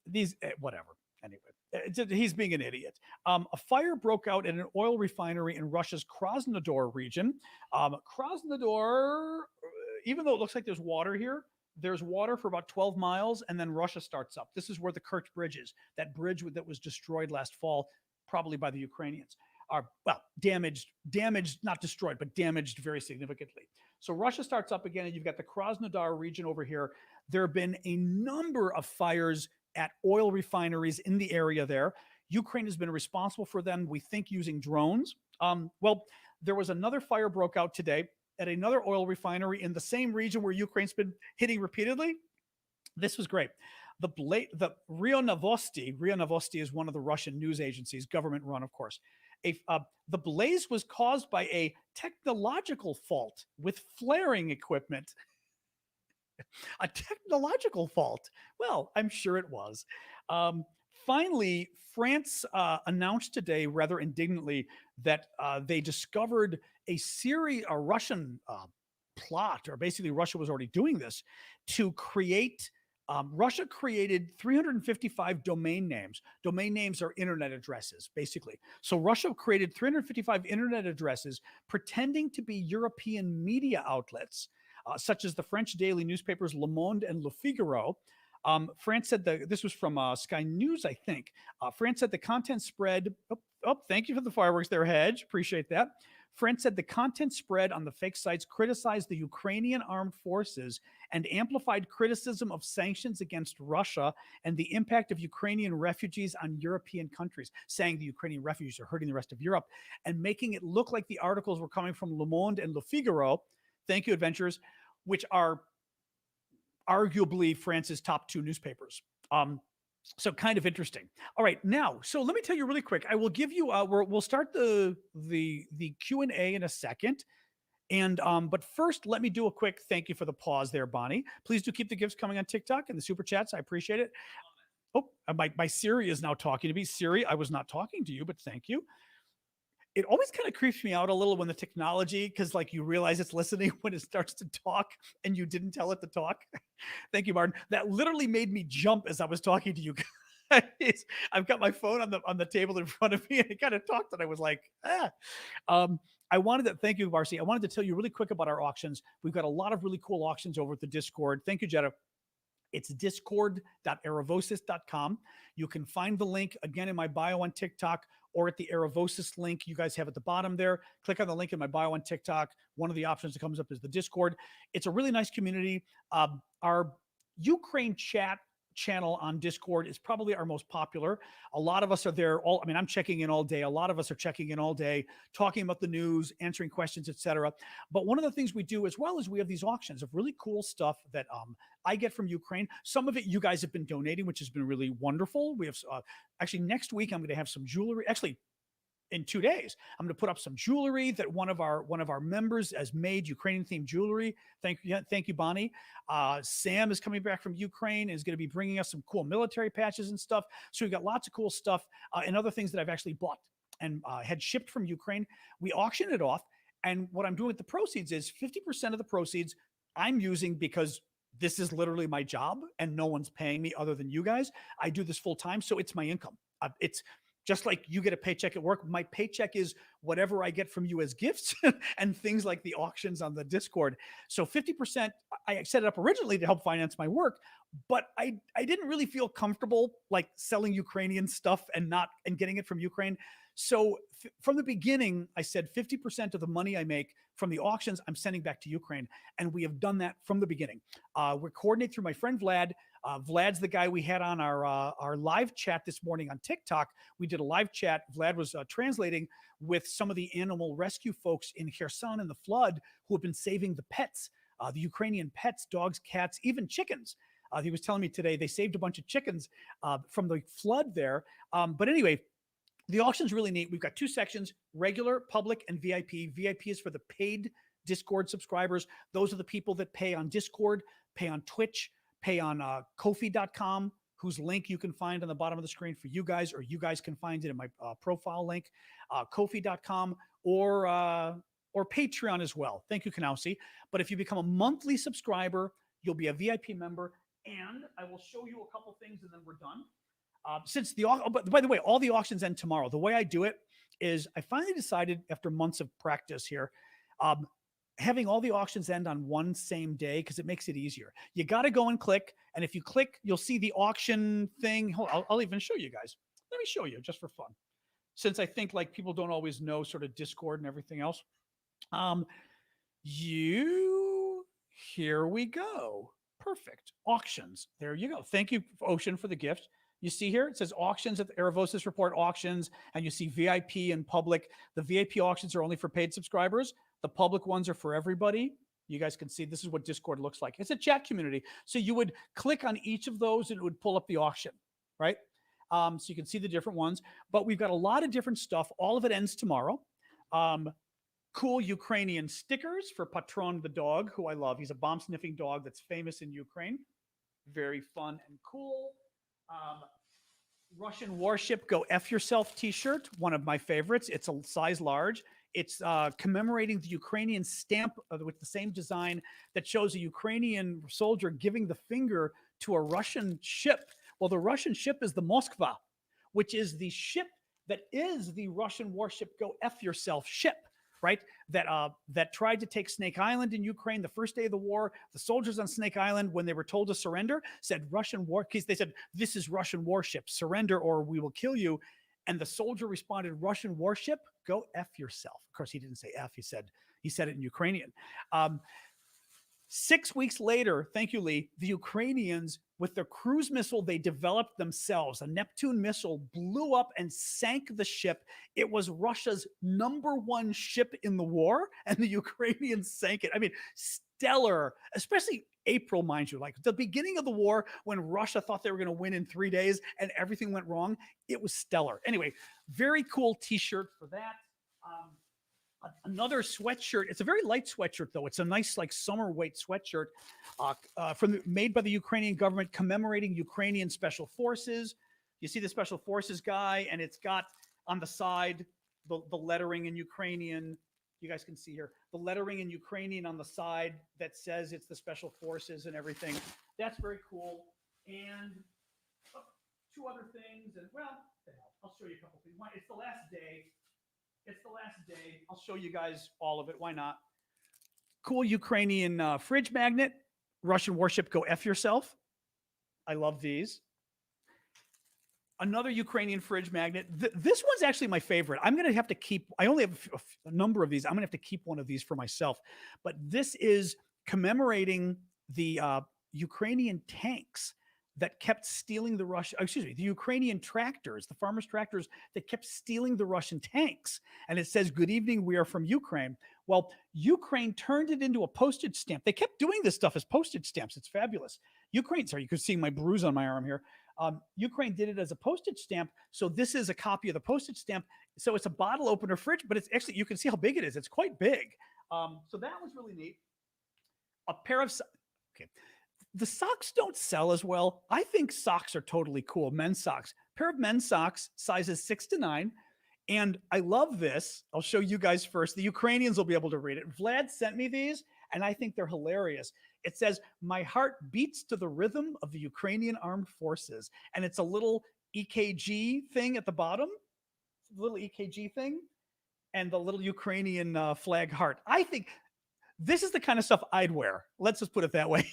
[SPEAKER 1] these, whatever. Anyway, he's being an idiot. A fire broke out at an oil refinery in Russia's Krasnodar region. Krasnodar, even though it looks like there's water here, there's water for about 12 miles, and then Russia starts up. This is where the Kerch Bridge is, that bridge that was destroyed last fall, probably by the Ukrainians. Damaged, not destroyed, but damaged very significantly. So Russia starts up again, and you've got the Krasnodar region over here. There have been a number of fires at oil refineries in the area there. Ukraine has been responsible for them, we think, using drones. There was another fire broke out today at another oil refinery in the same region where Ukraine's been hitting repeatedly. This was great. The Rio Novosti is one of the Russian news agencies, government run, of course. The blaze was caused by a technological fault with flaring equipment. A technological fault. Well, I'm sure it was. Um, Finally, France announced today, rather indignantly, that they discovered a Russian plot, or basically Russia was already doing this to create. Russia created 355 domain names. Domain names are internet addresses, basically. So Russia created 355 internet addresses pretending to be European media outlets such as the French daily newspapers Le Monde and Le Figaro. France said this was from Sky News, I think. France said the content spread. Thank you for the fireworks there, Hedge. Appreciate that. France said the content spread on the fake sites criticized the Ukrainian armed forces and amplified criticism of sanctions against Russia and the impact of Ukrainian refugees on European countries, saying the Ukrainian refugees are hurting the rest of Europe and making it look like the articles were coming from Le Monde and Le Figaro. Thank you, adventurers, which are arguably France's top two newspapers. So kind of interesting. All right, now, so let me tell you really quick. I will give you. We'll start the Q&A in a second, and but first, let me do a quick thank you for the pause there, Bonnie. Please do keep the gifts coming on TikTok and the super chats. I appreciate it. Oh, my Siri is now talking to me. Siri, I was not talking to you, but thank you. It always kind of creeps me out a little when the technology, because like you realize it's listening when it starts to talk and you didn't tell it to talk. Thank you, Martin. That literally made me jump as I was talking to you guys. I've got my phone on the table in front of me, and it kind of talked, and I was like, ah. I wanted to thank you, Marcy. I wanted to tell you really quick about our auctions. We've got a lot of really cool auctions over at the Discord. Thank you, Jetta. It's discord.aravosis.com. You can find the link again in my bio on TikTok or at the Aravosis link you guys have at the bottom there. Click on the link in my bio on TikTok. One of the options that comes up is the Discord. It's a really nice community. Our Ukraine chat channel on Discord is probably our most popular. A lot of us are there I'm checking in all day. A lot of us are checking in all day, talking about the news, answering questions, etc. But one of the things we do as well is we have these auctions of really cool stuff that I get from Ukraine. Some of it you guys have been donating, which has been really wonderful. We have actually next week I'm going to have some jewelry. Actually, in 2 days, I'm going to put up some jewelry that one of our members has made, Ukrainian themed jewelry. Thank you, Bonnie. Sam is coming back from Ukraine and is going to be bringing us some cool military patches and stuff. So we've got lots of cool stuff and other things that I've actually bought and had shipped from Ukraine. We auction it off, and what I'm doing with the proceeds is 50% of the proceeds I'm using because this is literally my job and no one's paying me other than you guys. I do this full time, so it's my income. It's just like you get a paycheck at work. My paycheck is whatever I get from you as gifts and things like the auctions on the Discord. So 50%, I set it up originally to help finance my work, but I didn't really feel comfortable like selling Ukrainian stuff and getting it from Ukraine. So from the beginning, I said 50% of the money I make from the auctions, I'm sending back to Ukraine. And we have done that from the beginning. We're coordinated through my friend Vlad. Vlad's the guy we had on our live chat this morning on TikTok. We did a live chat. Vlad was translating with some of the animal rescue folks in Kherson in the flood who have been saving the pets, the Ukrainian pets, dogs, cats, even chickens. He was telling me today they saved a bunch of chickens from the flood there. But anyway, the auction's really neat. We've got two sections, regular, public, and VIP. VIP is for the paid Discord subscribers. Those are the people that pay on Discord, pay on Twitch, pay on Ko-fi.com, whose link you can find on the bottom of the screen for you guys, or you guys can find it in my profile link, Ko-fi.com, or Patreon as well. Thank you, Kanausi. But if you become a monthly subscriber, you'll be a VIP member, and I will show you a couple things, and then we're done. But by the way, all the auctions end tomorrow. The way I do it is I finally decided after months of practice here, having all the auctions end on one same day because it makes it easier. You got to go and click. And if you click, you'll see the auction thing. I'll even show you guys. Let me show you just for fun. Since I think like people don't always know sort of Discord and everything else. Here we go. Perfect. Auctions. There you go. Thank you, Ocean, for the gift. You see here, it says auctions at the Aravosis Report auctions, and you see VIP and public. The VIP auctions are only for paid subscribers. The public ones are for everybody. You guys can see this is what Discord looks like. It's a chat community. So you would click on each of those and it would pull up the auction, right? So you can see the different ones. But we've got a lot of different stuff. All of it ends tomorrow. Cool Ukrainian stickers for Patron the dog, who I love. He's a bomb-sniffing dog that's famous in Ukraine. Very fun and cool. Russian Warship Go F Yourself t-shirt, one of my favorites. It's a size large. It's commemorating the Ukrainian stamp with the same design that shows a Ukrainian soldier giving the finger to a Russian ship. Well, the Russian ship is the Moskva, which is the ship that is the Russian Warship Go F Yourself ship, right? That tried to take Snake Island in Ukraine the first day of the war. The soldiers on Snake Island, when they were told to surrender, said Russian war. They said, "This is Russian warship. Surrender or we will kill you." And the soldier responded, "Russian warship, go F yourself." Of course, he didn't say F. He said it in Ukrainian. 6 weeks later, thank you, Lee, the Ukrainians, with their cruise missile they developed themselves, a Neptune missile, blew up and sank the ship. It was Russia's #1 ship in the war, and the Ukrainians sank it. I mean, stellar, especially April, mind you, like the beginning of the war when Russia thought they were going to win in 3 days and everything went wrong. It was stellar. Anyway, very cool t-shirt for that. Another sweatshirt. It's a very light sweatshirt, though. It's a nice, like, summer weight sweatshirt made by the Ukrainian government commemorating Ukrainian special forces. You see the special forces guy, and it's got on the side the lettering in Ukrainian. You guys can see here the lettering in Ukrainian on the side that says it's the special forces and everything. That's very cool. And two other things. And well, I'll show you a couple things. It's the last day. It's the last day. I'll show you guys all of it. Why not? Cool Ukrainian fridge magnet. Russian warship, go F yourself. I love these. Another Ukrainian fridge magnet. This one's actually my favorite. I'm going to have to keep, I only have a number of these. I'm going to have to keep one of these for myself. But this is commemorating the Ukrainian tanks that kept stealing the Ukrainian tractors, the farmers' tractors that kept stealing the Russian tanks. And it says, "Good evening, we are from Ukraine." Well, Ukraine turned it into a postage stamp. They kept doing this stuff as postage stamps. It's fabulous. Ukraine, sorry, you could see my bruise on my arm here. Ukraine did it as a postage stamp. So this is a copy of the postage stamp. So it's a bottle opener fridge, but it's actually, you can see how big it is. It's quite big. So that was really neat. A pair of, okay. The socks don't sell as well. I think socks are totally cool. Men's socks. Pair of men's socks, sizes 6 to 9. And I love this. I'll show you guys first. The Ukrainians will be able to read it. Vlad sent me these, and I think they're hilarious. It says, "My heart beats to the rhythm of the Ukrainian armed forces." And it's a little EKG thing at the bottom. Little EKG thing. And the little Ukrainian flag heart. I think this is the kind of stuff I'd wear. Let's just put it that way.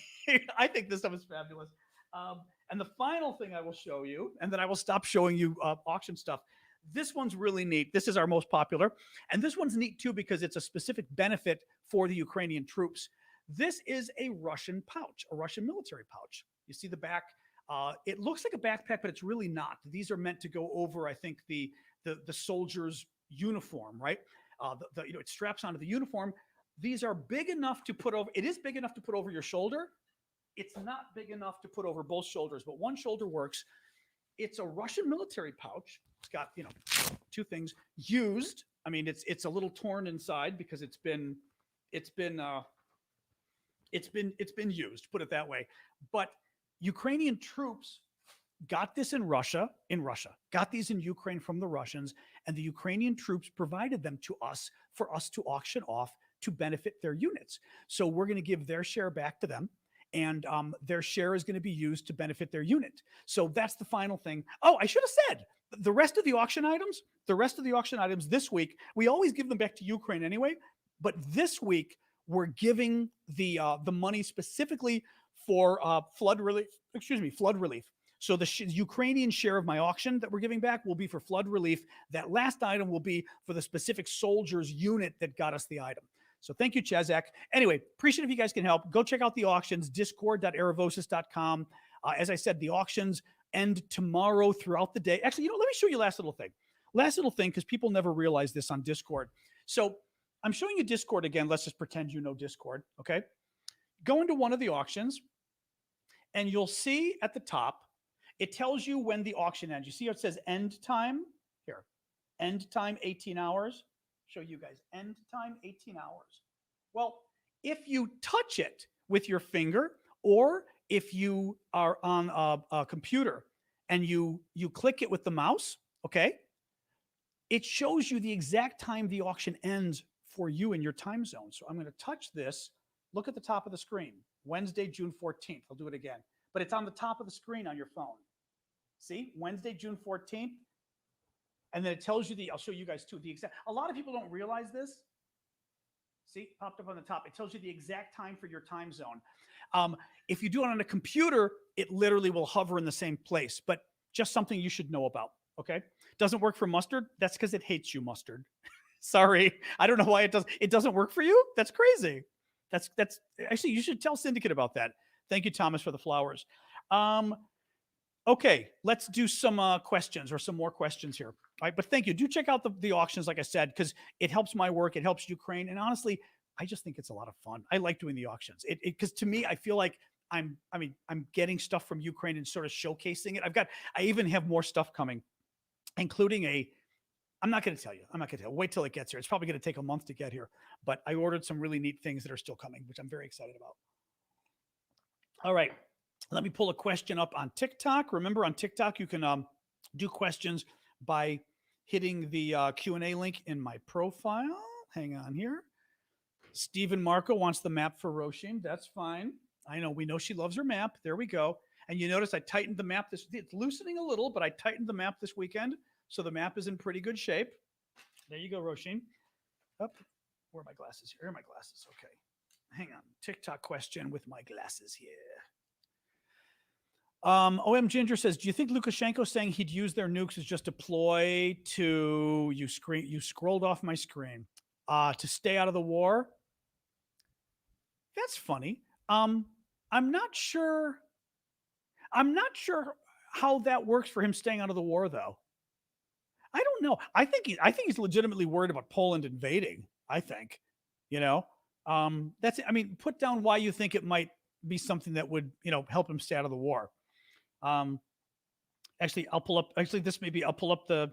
[SPEAKER 1] I think this stuff is fabulous. And the final thing I will show you, and then I will stop showing you auction stuff. This one's really neat. This is our most popular. And this one's neat too because it's a specific benefit for the Ukrainian troops. This is a Russian pouch, a Russian military pouch. You see the back. It looks like a backpack, but it's really not. These are meant to go over, I think, the soldier's uniform, right? It straps onto the uniform. These are big enough to put over. It is big enough to put over your shoulder. It's not big enough to put over both shoulders, but one shoulder works. It's a Russian military pouch. It's got, two things. Used. I mean, it's a little torn inside because it's been used, put it that way. But Ukrainian troops got this in Russia, got these in Ukraine from the Russians, and the Ukrainian troops provided them to us for us to auction off to benefit their units. So we're going to give their share back to them, and their share is going to be used to benefit their unit. So that's the final thing. Oh, I should have said, the rest of the auction items this week, we always give them back to Ukraine anyway, but this week we're giving the money specifically for flood relief. So the Ukrainian share of my auction that we're giving back will be for flood relief. That last item will be for the specific soldiers unit that got us the item. So thank you, Chazak. Anyway, appreciate if you guys can help. Go check out the auctions, discord.aravosis.com. As I said, the auctions end tomorrow throughout the day. Actually, let me show you last little thing. Last little thing, because people never realize this on Discord. So I'm showing you Discord again. Let's just pretend you know Discord. Okay. Go into one of the auctions and you'll see at the top, it tells you when the auction ends. You see how it says end time? Here, end time 18 hours. Show you guys end time 18 hours. Well, if you touch it with your finger, or if you are on a computer and you click it with the mouse, okay, it shows you the exact time the auction ends for you in your time zone. So I'm going to touch this. Look at the top of the screen. Wednesday, June 14th. I'll do it again. But it's on the top of the screen on your phone. See? Wednesday, June 14th. And then it tells you I'll show you guys too, the exact. A lot of people don't realize this. See, popped up on the top. It tells you the exact time for your time zone. If you do it on a computer, it literally will hover in the same place, but just something you should know about. Okay. Doesn't work for mustard. That's because it hates you, mustard. Sorry. I don't know why it doesn't work for you. That's crazy. That's actually, you should tell Syndicate about that. Thank you, Thomas, for the flowers. Okay, let's do some questions or some more questions here. All right, but thank you. Do check out the auctions, like I said, because it helps my work. It helps Ukraine. And honestly, I just think it's a lot of fun. I like doing the auctions. Because to me, I feel like I'm getting stuff from Ukraine and sort of showcasing it. I even have more stuff coming, including I'm not going to tell you. Wait till it gets here. It's probably going to take a month to get here. But I ordered some really neat things that are still coming, which I'm very excited about. All right. Let me pull a question up on TikTok. Remember, on TikTok, you can do questions by hitting the Q&A link in my profile. Hang on here. Stephen Marco wants the map for Roshin. That's fine. I know. We know she loves her map. There we go. And you notice I tightened the map. It's loosening a little, but I tightened the map this weekend. So the map is in pretty good shape. There you go, Roshin. Up. Where are my glasses? Here are my glasses. Okay. Hang on. TikTok question with my glasses here. OM Ginger says, do you think Lukashenko saying he'd use their nukes is just a ploy to you scrolled off my screen to stay out of the war? That's funny. I'm not sure how that works for him staying out of the war, though. I don't know. I think he's legitimately worried about Poland invading. I think, that's it. I mean, put down why you think it might be something that would, help him stay out of the war. Actually, I'll pull up the.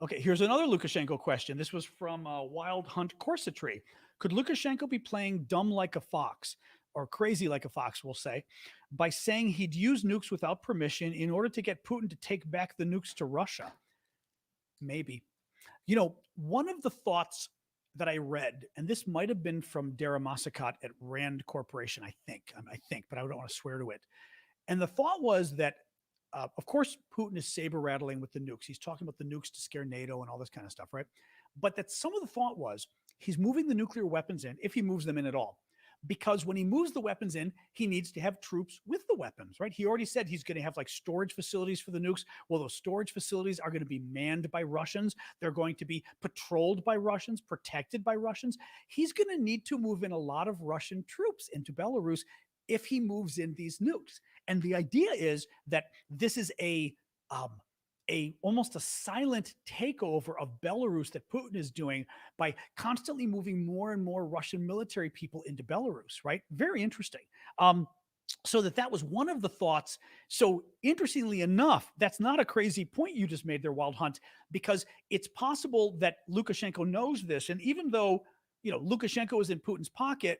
[SPEAKER 1] Okay, here's another Lukashenko question. This was from Wild Hunt Corsetry. Could Lukashenko be playing dumb like a fox, or crazy like a fox, we'll say, by saying he'd use nukes without permission in order to get Putin to take back the nukes to Russia? Maybe. One of the thoughts that I read, and this might have been from Dara Masakat at Rand Corporation, I think, but I don't want to swear to it. And the thought was that, of course, Putin is saber rattling with the nukes. He's talking about the nukes to scare NATO and all this kind of stuff, right? But that some of the thought was he's moving the nuclear weapons in, if he moves them in at all. Because when he moves the weapons in, he needs to have troops with the weapons, right? He already said he's going to have like storage facilities for the nukes. Well, those storage facilities are going to be manned by Russians. They're going to be patrolled by Russians, protected by Russians. He's going to need to move in a lot of Russian troops into Belarus if he moves in these nukes. And the idea is that this is almost a silent takeover of Belarus that Putin is doing by constantly moving more and more Russian military people into Belarus, right? Very interesting. So that was one of the thoughts. So interestingly enough, that's not a crazy point you just made there, Wild Hunt, because it's possible that Lukashenko knows this. And even though, Lukashenko is in Putin's pocket,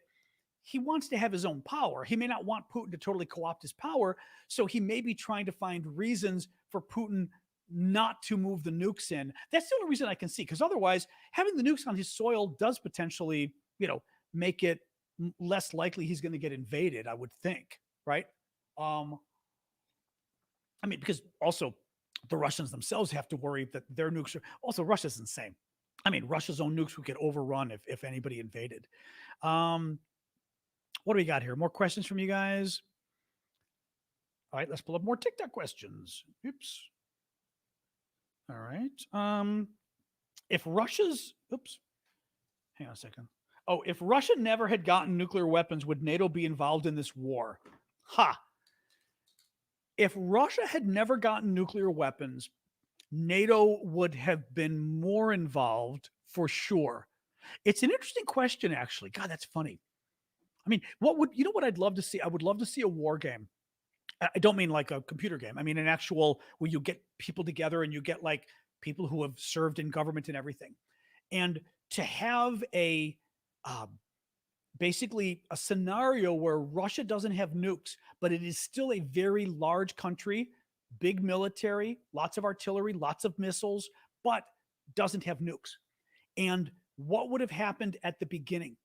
[SPEAKER 1] he wants to have his own power. He may not want Putin to totally co-opt his power. So he may be trying to find reasons for Putin not to move the nukes in. That's the only reason I can see, because otherwise having the nukes on his soil does potentially, make it less likely he's going to get invaded, I would think, right? Because also the Russians themselves have to worry that their nukes are also, Russia's insane. Russia's own nukes would get overrun if anybody invaded. What do we got here? More questions from you guys? All right, let's pull up more TikTok questions. Oops. All right. If hang on a second. Oh, if Russia never had gotten nuclear weapons, would NATO be involved in this war? Ha. If Russia had never gotten nuclear weapons, NATO would have been more involved for sure. It's an interesting question, actually. God, that's funny. I mean, what would you know what I'd love to see? I would love to see a war game. I don't mean like a computer game. I mean an actual where you get people together and you get like people who have served in government and everything, and to have a um, basically a scenario where Russia doesn't have nukes, but it is still a very large country, big military, lots of artillery, lots of missiles, but doesn't have nukes. And what would have happened at the beginning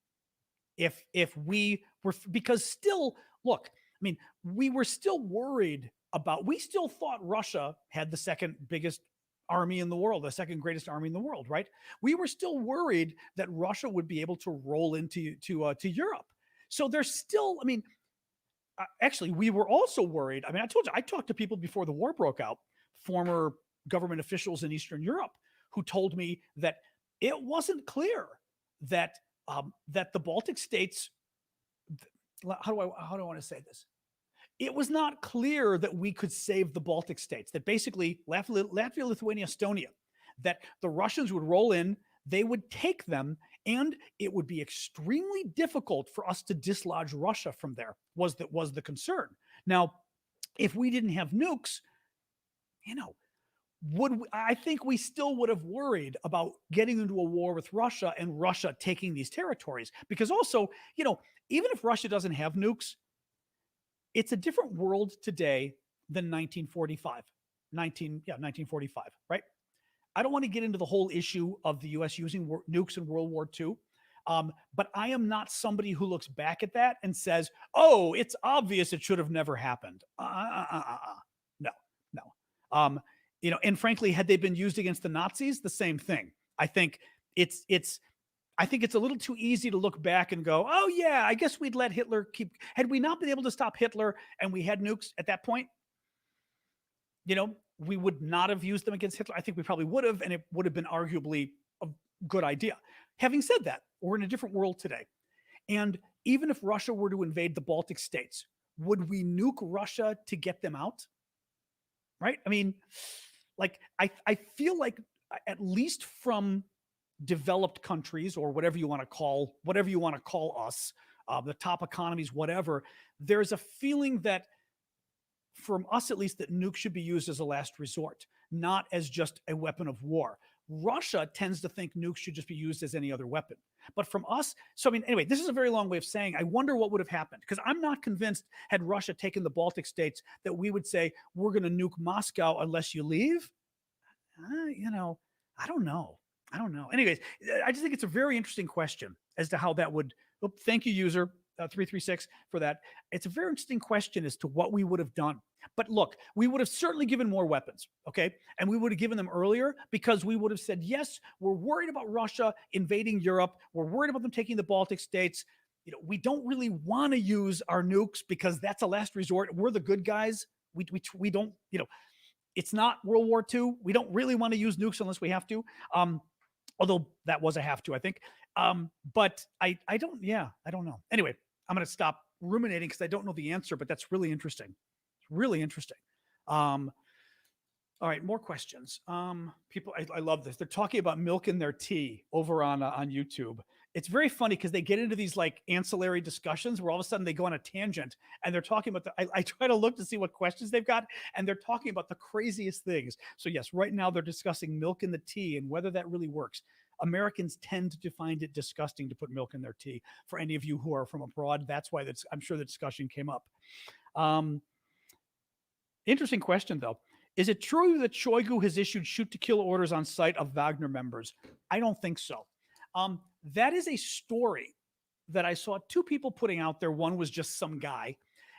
[SPEAKER 1] if we were, because still look, I mean, we were still worried about, we still thought Russia had the second biggest army in the world, the second greatest army in the world, right? We were still worried that Russia would be able to roll into to Europe. So there's still, I mean, actually, we were also worried. I mean, I told you, I talked to people before the war broke out, former government officials in Eastern Europe, who told me that it wasn't clear that that the Baltic states. How do I want to say this? It was not clear that we could save the Baltic states. That basically Latvia, Lithuania, Estonia, that the Russians would roll in, they would take them, and it would be extremely difficult for us to dislodge Russia from there. Was the concern? Now, if we didn't have nukes, you know, I think we still would have worried about getting into a war with Russia and Russia taking these territories, because also, even if Russia doesn't have nukes, it's a different world today than 1945. 1945, right? I don't want to get into the whole issue of the US using nukes in World War II. But I am not somebody who looks back at that and says, oh, it's obvious it should have never happened. No, no. And frankly, had they been used against the Nazis, the same thing. I think it's I think it's a little too easy to look back and go, oh yeah, I guess we'd let Hitler keep. Had we not been able to stop Hitler and we had nukes at that point, we would not have used them against Hitler. I think we probably would have, and it would have been arguably a good idea. Having said that, we're in a different world today. And even if Russia were to invade the Baltic states, would we nuke Russia to get them out? Right? I mean, like, I feel like, at least from developed countries, or whatever you want to call us, the top economies, whatever, there's a feeling that, from us at least, that nukes should be used as a last resort, not as just a weapon of war. Russia tends to think nukes should just be used as any other weapon. But from us, so I mean, anyway, this is a very long way of saying I wonder what would have happened, because I'm not convinced, had Russia taken the Baltic states, that we would say we're going to nuke Moscow unless you leave. I don't know. I don't know. Anyways, I just think it's a very interesting question as to how that would. Oh, thank you, user 336, for that. It's a very interesting question as to what we would have done. But look, we would have certainly given more weapons, okay? And we would have given them earlier, because we would have said, yes, we're worried about Russia invading Europe. We're worried about them taking the Baltic states. We don't really want to use our nukes because that's a last resort. We're the good guys. We don't, it's not World War II. We don't really want to use nukes unless we have to. Although that was a have to, I think. But I don't, yeah, I don't know. Anyway, I'm going to stop ruminating because I don't know the answer, but that's really interesting. It's really interesting. All right, more questions. People, I love this. They're talking about milk in their tea over on YouTube. It's very funny because they get into these like ancillary discussions where all of a sudden they go on a tangent, and they're talking about I try to look to see what questions they've got, and they're talking about the craziest things. So yes, right now they're discussing milk in the tea and whether that really works. Americans tend to find it disgusting to put milk in their tea. For any of you who are from abroad, that's why I'm sure the discussion came up. Interesting question, though. Is it true that Shoigu has issued shoot-to-kill orders on site of Wagner members? I don't think so. That is a story that I saw two people putting out there. One was just some guy,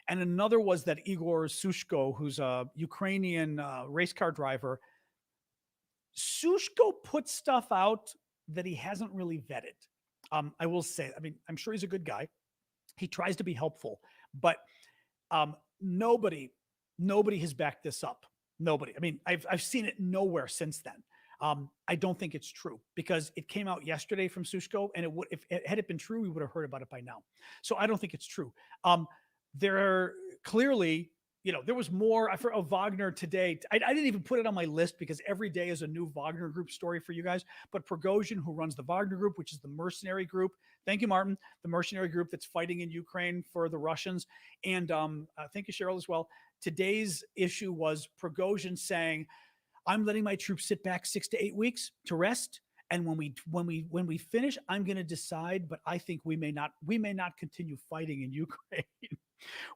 [SPEAKER 1] and another was that Igor Sushko, who's a Ukrainian race car driver. Sushko put stuff out that he hasn't really vetted. I will say, I mean, I'm sure he's a good guy. He tries to be helpful, but nobody has backed this up. Nobody. I mean, I've seen it nowhere since then. I don't think it's true, because it came out yesterday from Sushko, and had it been true, we would have heard about it by now. So I don't think it's true. There are clearly, there was more. I forgot Wagner today. I didn't even put it on my list because every day is a new Wagner Group story for you guys. But Prigozhin, who runs the Wagner Group, which is the mercenary group, thank you, Martin, the mercenary group that's fighting in Ukraine for the Russians, and thank you, Cheryl, as well. Today's issue was Prigozhin saying, "I'm letting my troops sit back 6 to 8 weeks to rest." And when we finish, I'm going to decide. But I think we may not continue fighting in Ukraine.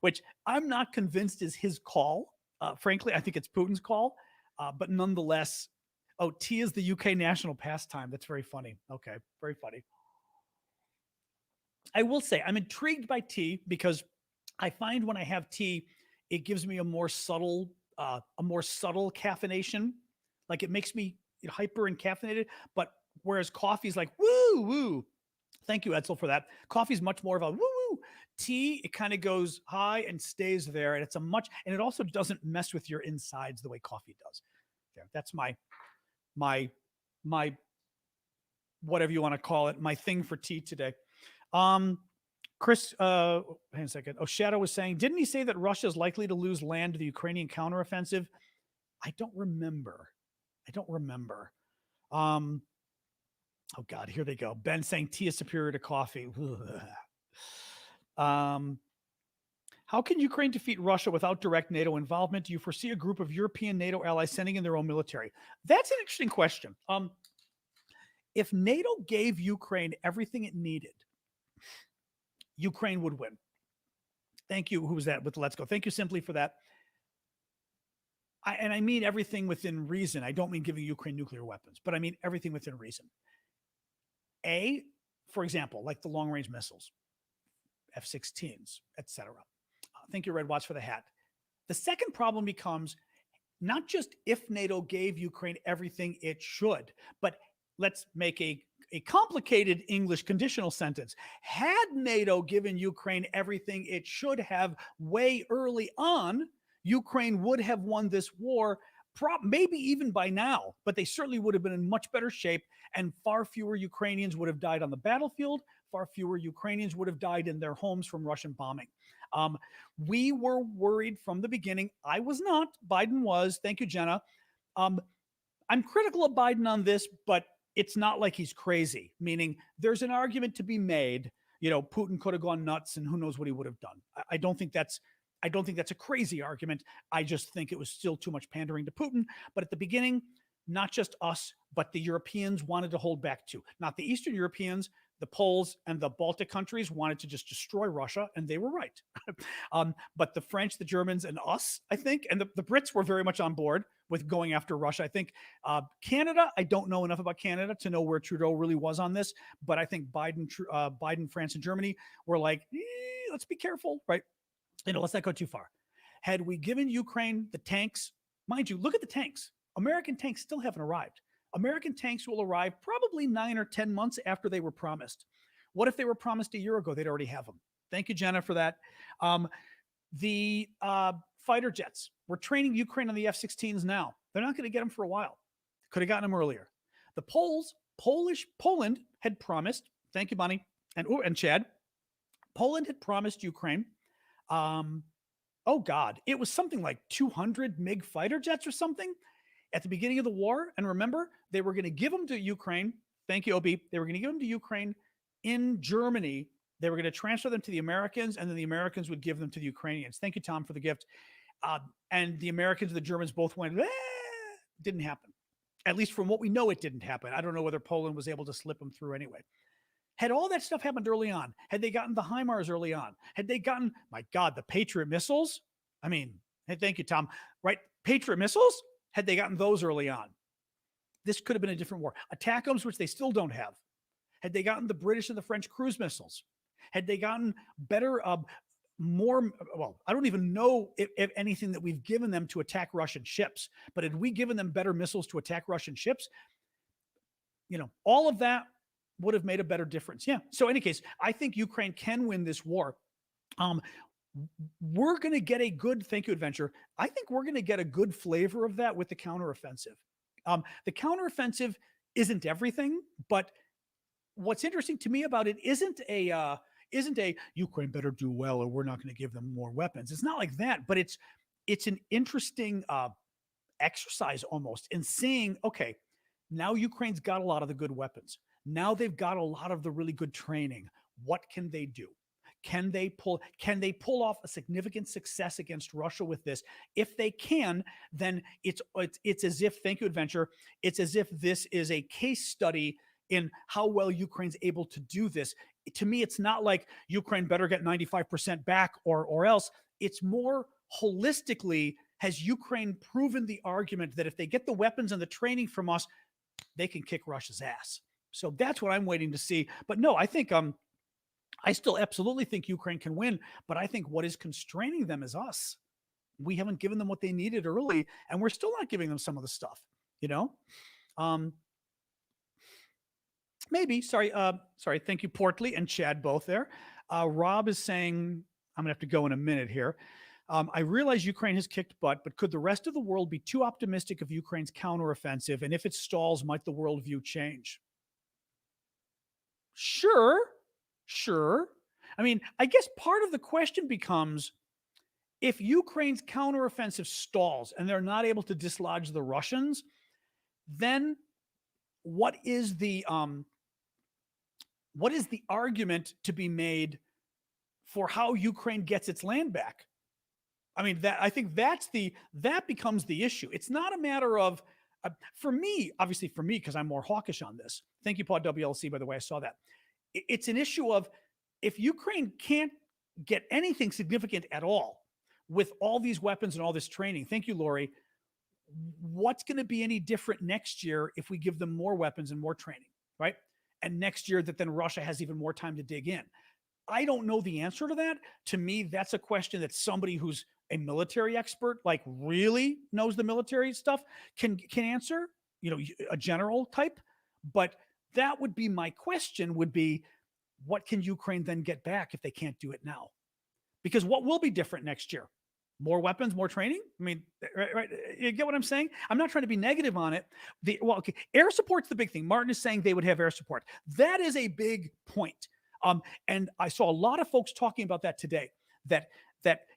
[SPEAKER 1] Which I'm not convinced is his call. Frankly, I think it's Putin's call. But nonetheless, oh, tea is the UK national pastime. That's very funny. Okay, very funny. I will say I'm intrigued by tea because I find when I have tea, it gives me a more subtle caffeination. Like it makes me hyper and caffeinated. But whereas coffee is like woo woo. Thank you, Edsel, for that. Coffee is much more of a woo woo. Tea, it kind of goes high and stays there, and and it also doesn't mess with your insides the way coffee does. There, that's my whatever you want to call it, my thing for tea today. Um, Chris, hang a second. Oh, Shadow was saying, didn't he say that Russia is likely to lose land to the Ukrainian counteroffensive? I don't remember. Um, oh God, here they go. Ben saying tea is superior to coffee. Um, how can Ukraine defeat Russia without direct NATO involvement? Do you foresee a group of European NATO allies sending in their own military? That's an interesting question. If NATO gave Ukraine everything it needed, Ukraine would win. Thank you. Who was that with Let's Go? Thank you simply for that. And I mean everything within reason. I don't mean giving Ukraine nuclear weapons, but I mean everything within reason. For example, like the long-range missiles, F-16s, etc. Thank you, Red Watch, for the hat. The second problem becomes not just if NATO gave Ukraine everything it should, but let's make a complicated English conditional sentence. Had NATO given Ukraine everything it should have way early on, Ukraine would have won this war, maybe even by now, but they certainly would have been in much better shape, and far fewer Ukrainians would have died on the battlefield. Far fewer Ukrainians would have died in their homes from Russian bombing. We were worried from the beginning. I was not. Biden was. Thank you, Jenna. I'm critical of Biden on this, but it's not like he's crazy, meaning there's an argument to be made. Putin could have gone nuts and who knows what he would have done. I don't think that's a crazy argument. I just think it was still too much pandering to Putin. But at the beginning, not just us, but the Europeans wanted to hold back too. Not the Eastern Europeans, the Poles and the Baltic countries wanted to just destroy Russia, and they were right. But the French, the Germans, and us, I think, and the Brits were very much on board with going after Russia. I think Canada, I don't know enough about Canada to know where Trudeau really was on this, but I think Biden, France, and Germany were like, let's be careful, right? Let's not go too far. Had we given Ukraine the tanks, mind you, look at the tanks. American tanks still haven't arrived. American tanks will arrive probably 9 or 10 months after they were promised. What if they were promised a year ago? They'd already have them. Thank you, Jenna, for that. The fighter jets, we're training Ukraine on the F-16s now. They're not going to get them for a while. Could have gotten them earlier. The Poland had promised, thank you, Bonnie, and Chad, Poland had promised Ukraine, oh God, it was something like 200 MiG fighter jets or something at the beginning of the war. And remember, they were going to give them to Ukraine. Thank you, Obi. They were going to give them to Ukraine in Germany. They were going to transfer them to the Americans, and then the Americans would give them to the Ukrainians. Thank you, Tom, for the gift. And the Americans and the Germans both went, didn't happen. At least from what we know, it didn't happen. I don't know whether Poland was able to slip them through anyway. Had all that stuff happened early on, had they gotten the HIMARS early on, had they gotten, my God, the Patriot missiles? I mean, hey, thank you, Tom. Right? Patriot missiles? Had they gotten those early on, this could have been a different war. ATACMS, which they still don't have. Had they gotten the British and the French cruise missiles? Had they gotten better, well, I don't even know if anything that we've given them to attack Russian ships, but had we given them better missiles to attack Russian ships, all of that would have made a better difference. Yeah. So in any case, I think Ukraine can win this war. We're going to get a good, thank you, Adventure. I think we're going to get a good flavor of that with the counteroffensive. The counteroffensive isn't everything, but what's interesting to me about it isn't a Ukraine better do well or we're not going to give them more weapons. It's not like that, but it's it's an interesting exercise almost in seeing, okay, now Ukraine's got a lot of the good weapons. Now they've got a lot of the really good training. What can they do? Can they pull off a significant success against Russia with this? If they can, then it's as if, thank you, Adventure, it's as if this is a case study in how well Ukraine's able to do this. To me, it's not like Ukraine better get 95% back or else. It's more holistically, has Ukraine proven the argument that if they get the weapons and the training from us, they can kick Russia's ass? So that's what I'm waiting to see. But no, I still absolutely think Ukraine can win, but I think what is constraining them is us. We haven't given them what they needed early, and we're still not giving them some of the stuff, you know? Um, maybe, sorry. Thank you, Portly and Chad, both there. Rob is saying, I'm gonna have to go in a minute here. I realize Ukraine has kicked butt, but could the rest of the world be too optimistic of Ukraine's counteroffensive? And if it stalls, might the worldview change? Sure, sure. I mean, I guess part of the question becomes, if Ukraine's counteroffensive stalls and they're not able to dislodge the Russians, then what is the argument to be made for how Ukraine gets its land back? I mean, I think that becomes the issue. It's not a matter of, for me, obviously for me, because I'm more hawkish on this. Thank you, Pod WLC, by the way. I saw that. It's an issue of, if Ukraine can't get anything significant at all with all these weapons and all this training, thank you, Lori, what's going to be any different next year if we give them more weapons and more training, right? And next year that then Russia has even more time to dig in. I don't know the answer to that. To me, that's a question that somebody who's a military expert, like really knows the military stuff, can answer, a general type. But that would be my question, would be, what can Ukraine then get back if they can't do it now? Because what will be different next year? More weapons, more training? I mean, right? You get what I'm saying? I'm not trying to be negative on it. Okay, air support's the big thing. Martin is saying they would have air support. That is a big point. And I saw a lot of folks talking about that today, that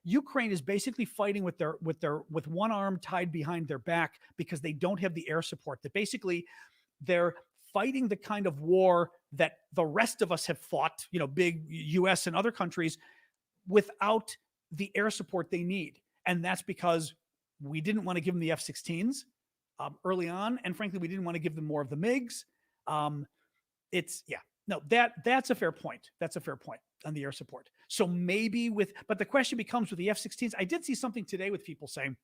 [SPEAKER 1] Ukraine is basically fighting with one arm tied behind their back because they don't have the air support. That basically they're fighting the kind of war that the rest of us have fought, big US and other countries, without the air support they need. And that's because we didn't want to give them the F-16s early on. And frankly, we didn't want to give them more of the MiGs. That's a fair point. That's a fair point on the air support. So maybe but the question becomes with the F-16s, I did see something today with people saying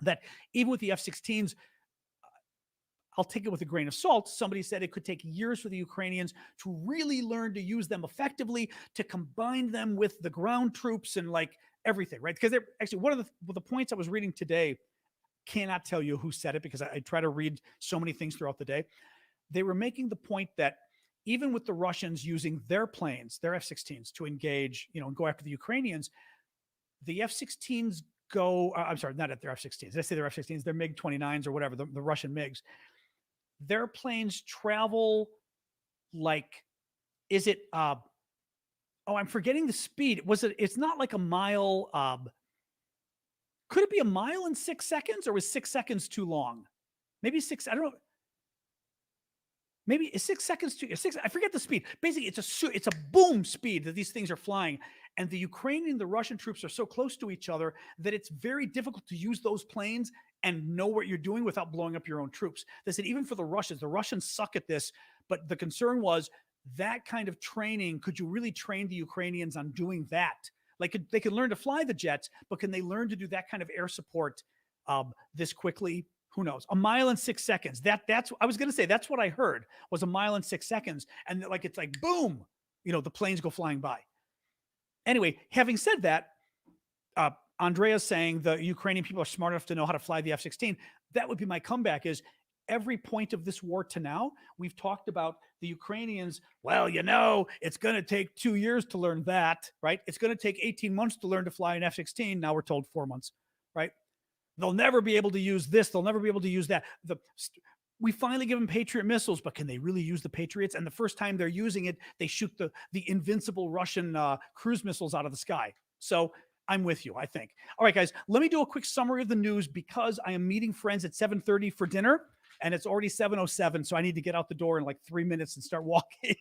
[SPEAKER 1] that even with the F-16s, I'll take it with a grain of salt. Somebody said it could take years for the Ukrainians to really learn to use them effectively, to combine them with the ground troops and like everything, right? Because they're actually, one of the points I was reading today, cannot tell you who said it because I try to read so many things throughout the day. They were making the point that even with the Russians using their planes, their F-16s to engage, and go after the Ukrainians, the F-16s I'm sorry, not at their F-16s. Did I say their F-16s? Their MiG-29s or whatever, the Russian MiGs. Their planes travel like, is it, I'm forgetting the speed. It's not like a mile. Could it be a mile in 6 seconds, or was 6 seconds too long? Maybe I don't know. Maybe 6 seconds too, I forget the speed. Basically, it's a boom speed that these things are flying. And the Ukrainian and the Russian troops are so close to each other that it's very difficult to use those planes and know what you're doing without blowing up your own troops. They said even for the Russians suck at this, but the concern was that kind of training, could you really train the Ukrainians on doing that? Like they could learn to fly the jets, but can they learn to do that kind of air support this quickly? Who knows? A mile in 6 seconds. That's I was going to say, that's what I heard was a mile in 6 seconds. And it's like, boom, the planes go flying by. Anyway, having said that, Andrea's saying the Ukrainian people are smart enough to know how to fly the F-16. That would be my comeback, is every point of this war to now, we've talked about the Ukrainians. Well, it's going to take 2 years to learn that, right? It's going to take 18 months to learn to fly an F-16. Now we're told 4 months, right? They'll never be able to use this. They'll never be able to use that. We finally give them Patriot missiles, but can they really use the Patriots? And the first time they're using it, they shoot the invincible Russian cruise missiles out of the sky. So I'm with you, I think. All right, guys, let me do a quick summary of the news because I am meeting friends at 7:30 for dinner and it's already 7:07, so I need to get out the door in like 3 minutes and start walking.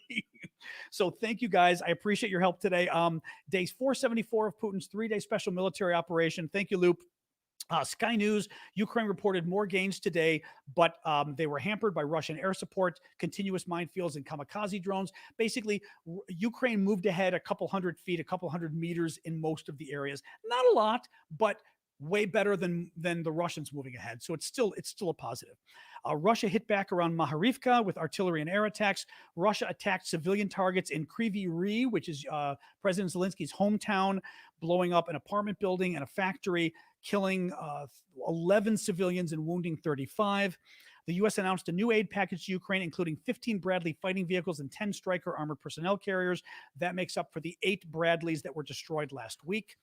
[SPEAKER 1] So thank you guys. I appreciate your help today. Day 474 of Putin's 3-day special military operation. Thank you, Loop. Sky News, Ukraine reported more gains today, but they were hampered by Russian air support, continuous minefields, and kamikaze drones. Basically, Ukraine moved ahead a couple hundred feet, a couple hundred meters in most of the areas. Not a lot, but way better than the Russians moving ahead. So it's still a positive. Russia hit back around Maharivka with artillery and air attacks. Russia attacked civilian targets in Kryvyi Rih, which is President Zelensky's hometown, blowing up an apartment building and a factory, killing 11 civilians and wounding 35. The U.S. announced a new aid package to Ukraine, including 15 Bradley fighting vehicles and 10 Stryker armored personnel carriers. That makes up for the 8 Bradleys that were destroyed last week.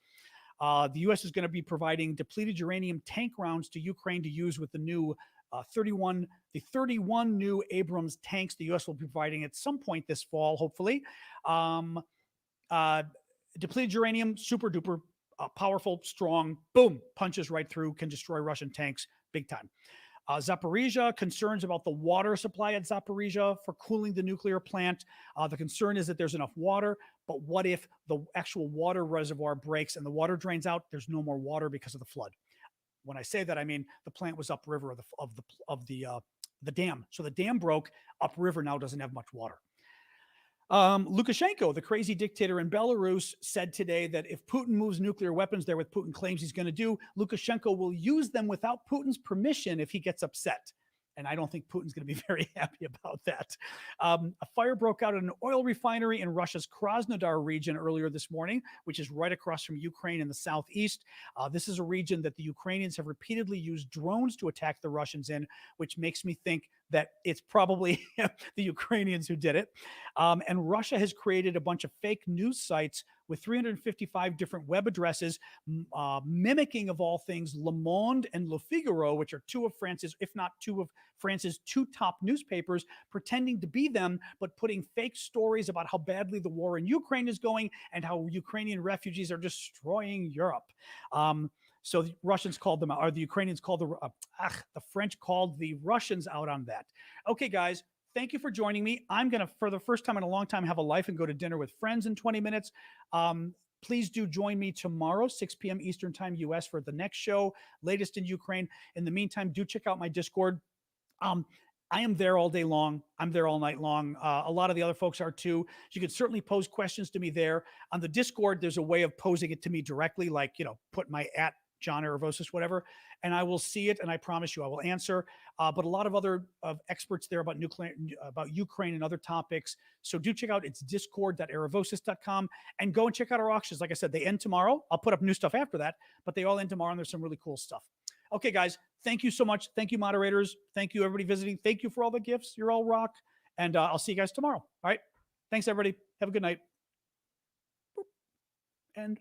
[SPEAKER 1] The U.S. is going to be providing depleted uranium tank rounds to Ukraine to use with the new 31 new Abrams tanks. The U.S. will be providing at some point this fall, hopefully. Depleted uranium, super duper powerful, strong, boom, punches right through, can destroy Russian tanks big time. Zaporizhia, concerns about the water supply at Zaporizhia for cooling the nuclear plant. The concern is that there's enough water, but what if the actual water reservoir breaks and the water drains out? There's no more water because of the flood. When I say that, I mean the plant was upriver of the dam. So the dam broke. Upriver now doesn't have much water. Lukashenko, the crazy dictator in Belarus, said today that if Putin moves nuclear weapons there, what Putin claims he's going to do, Lukashenko will use them without Putin's permission if he gets upset. And I don't think Putin's going to be very happy about that. A fire broke out at an oil refinery in Russia's Krasnodar region earlier this morning, which is right across from Ukraine in the southeast. This is a region that the Ukrainians have repeatedly used drones to attack the Russians in, which makes me think that it's probably the Ukrainians who did it. And Russia has created a bunch of fake news sites with 355 different web addresses, mimicking, of all things, Le Monde and Le Figaro, which are two of France's, if not two of France's 2 top newspapers, pretending to be them, but putting fake stories about how badly the war in Ukraine is going and how Ukrainian refugees are destroying Europe. So the Russians called them out, or the Ukrainians called the French called the Russians out on that. Okay, guys, thank you for joining me. I'm going to, for the first time in a long time, have a life and go to dinner with friends in 20 minutes. Please do join me tomorrow, 6 p.m. Eastern Time, U.S., for the next show, latest in Ukraine. In the meantime, do check out my Discord. I am there all day long. I'm there all night long. A lot of the other folks are too. You can certainly pose questions to me there. On the Discord, there's a way of posing it to me directly, like, put my @ John Aravosis, whatever, and I will see it, and I promise you I will answer. But a lot of other experts there about Ukraine and other topics. So do check out, it's discord.aravosis.com, and go and check out our auctions. Like I said, they end tomorrow. I'll put up new stuff after that, but they all end tomorrow, and there's some really cool stuff. Okay, guys, thank you so much. Thank you, moderators. Thank you, everybody visiting. Thank you for all the gifts. You're all rock. And I'll see you guys tomorrow. All right. Thanks, everybody. Have a good night. And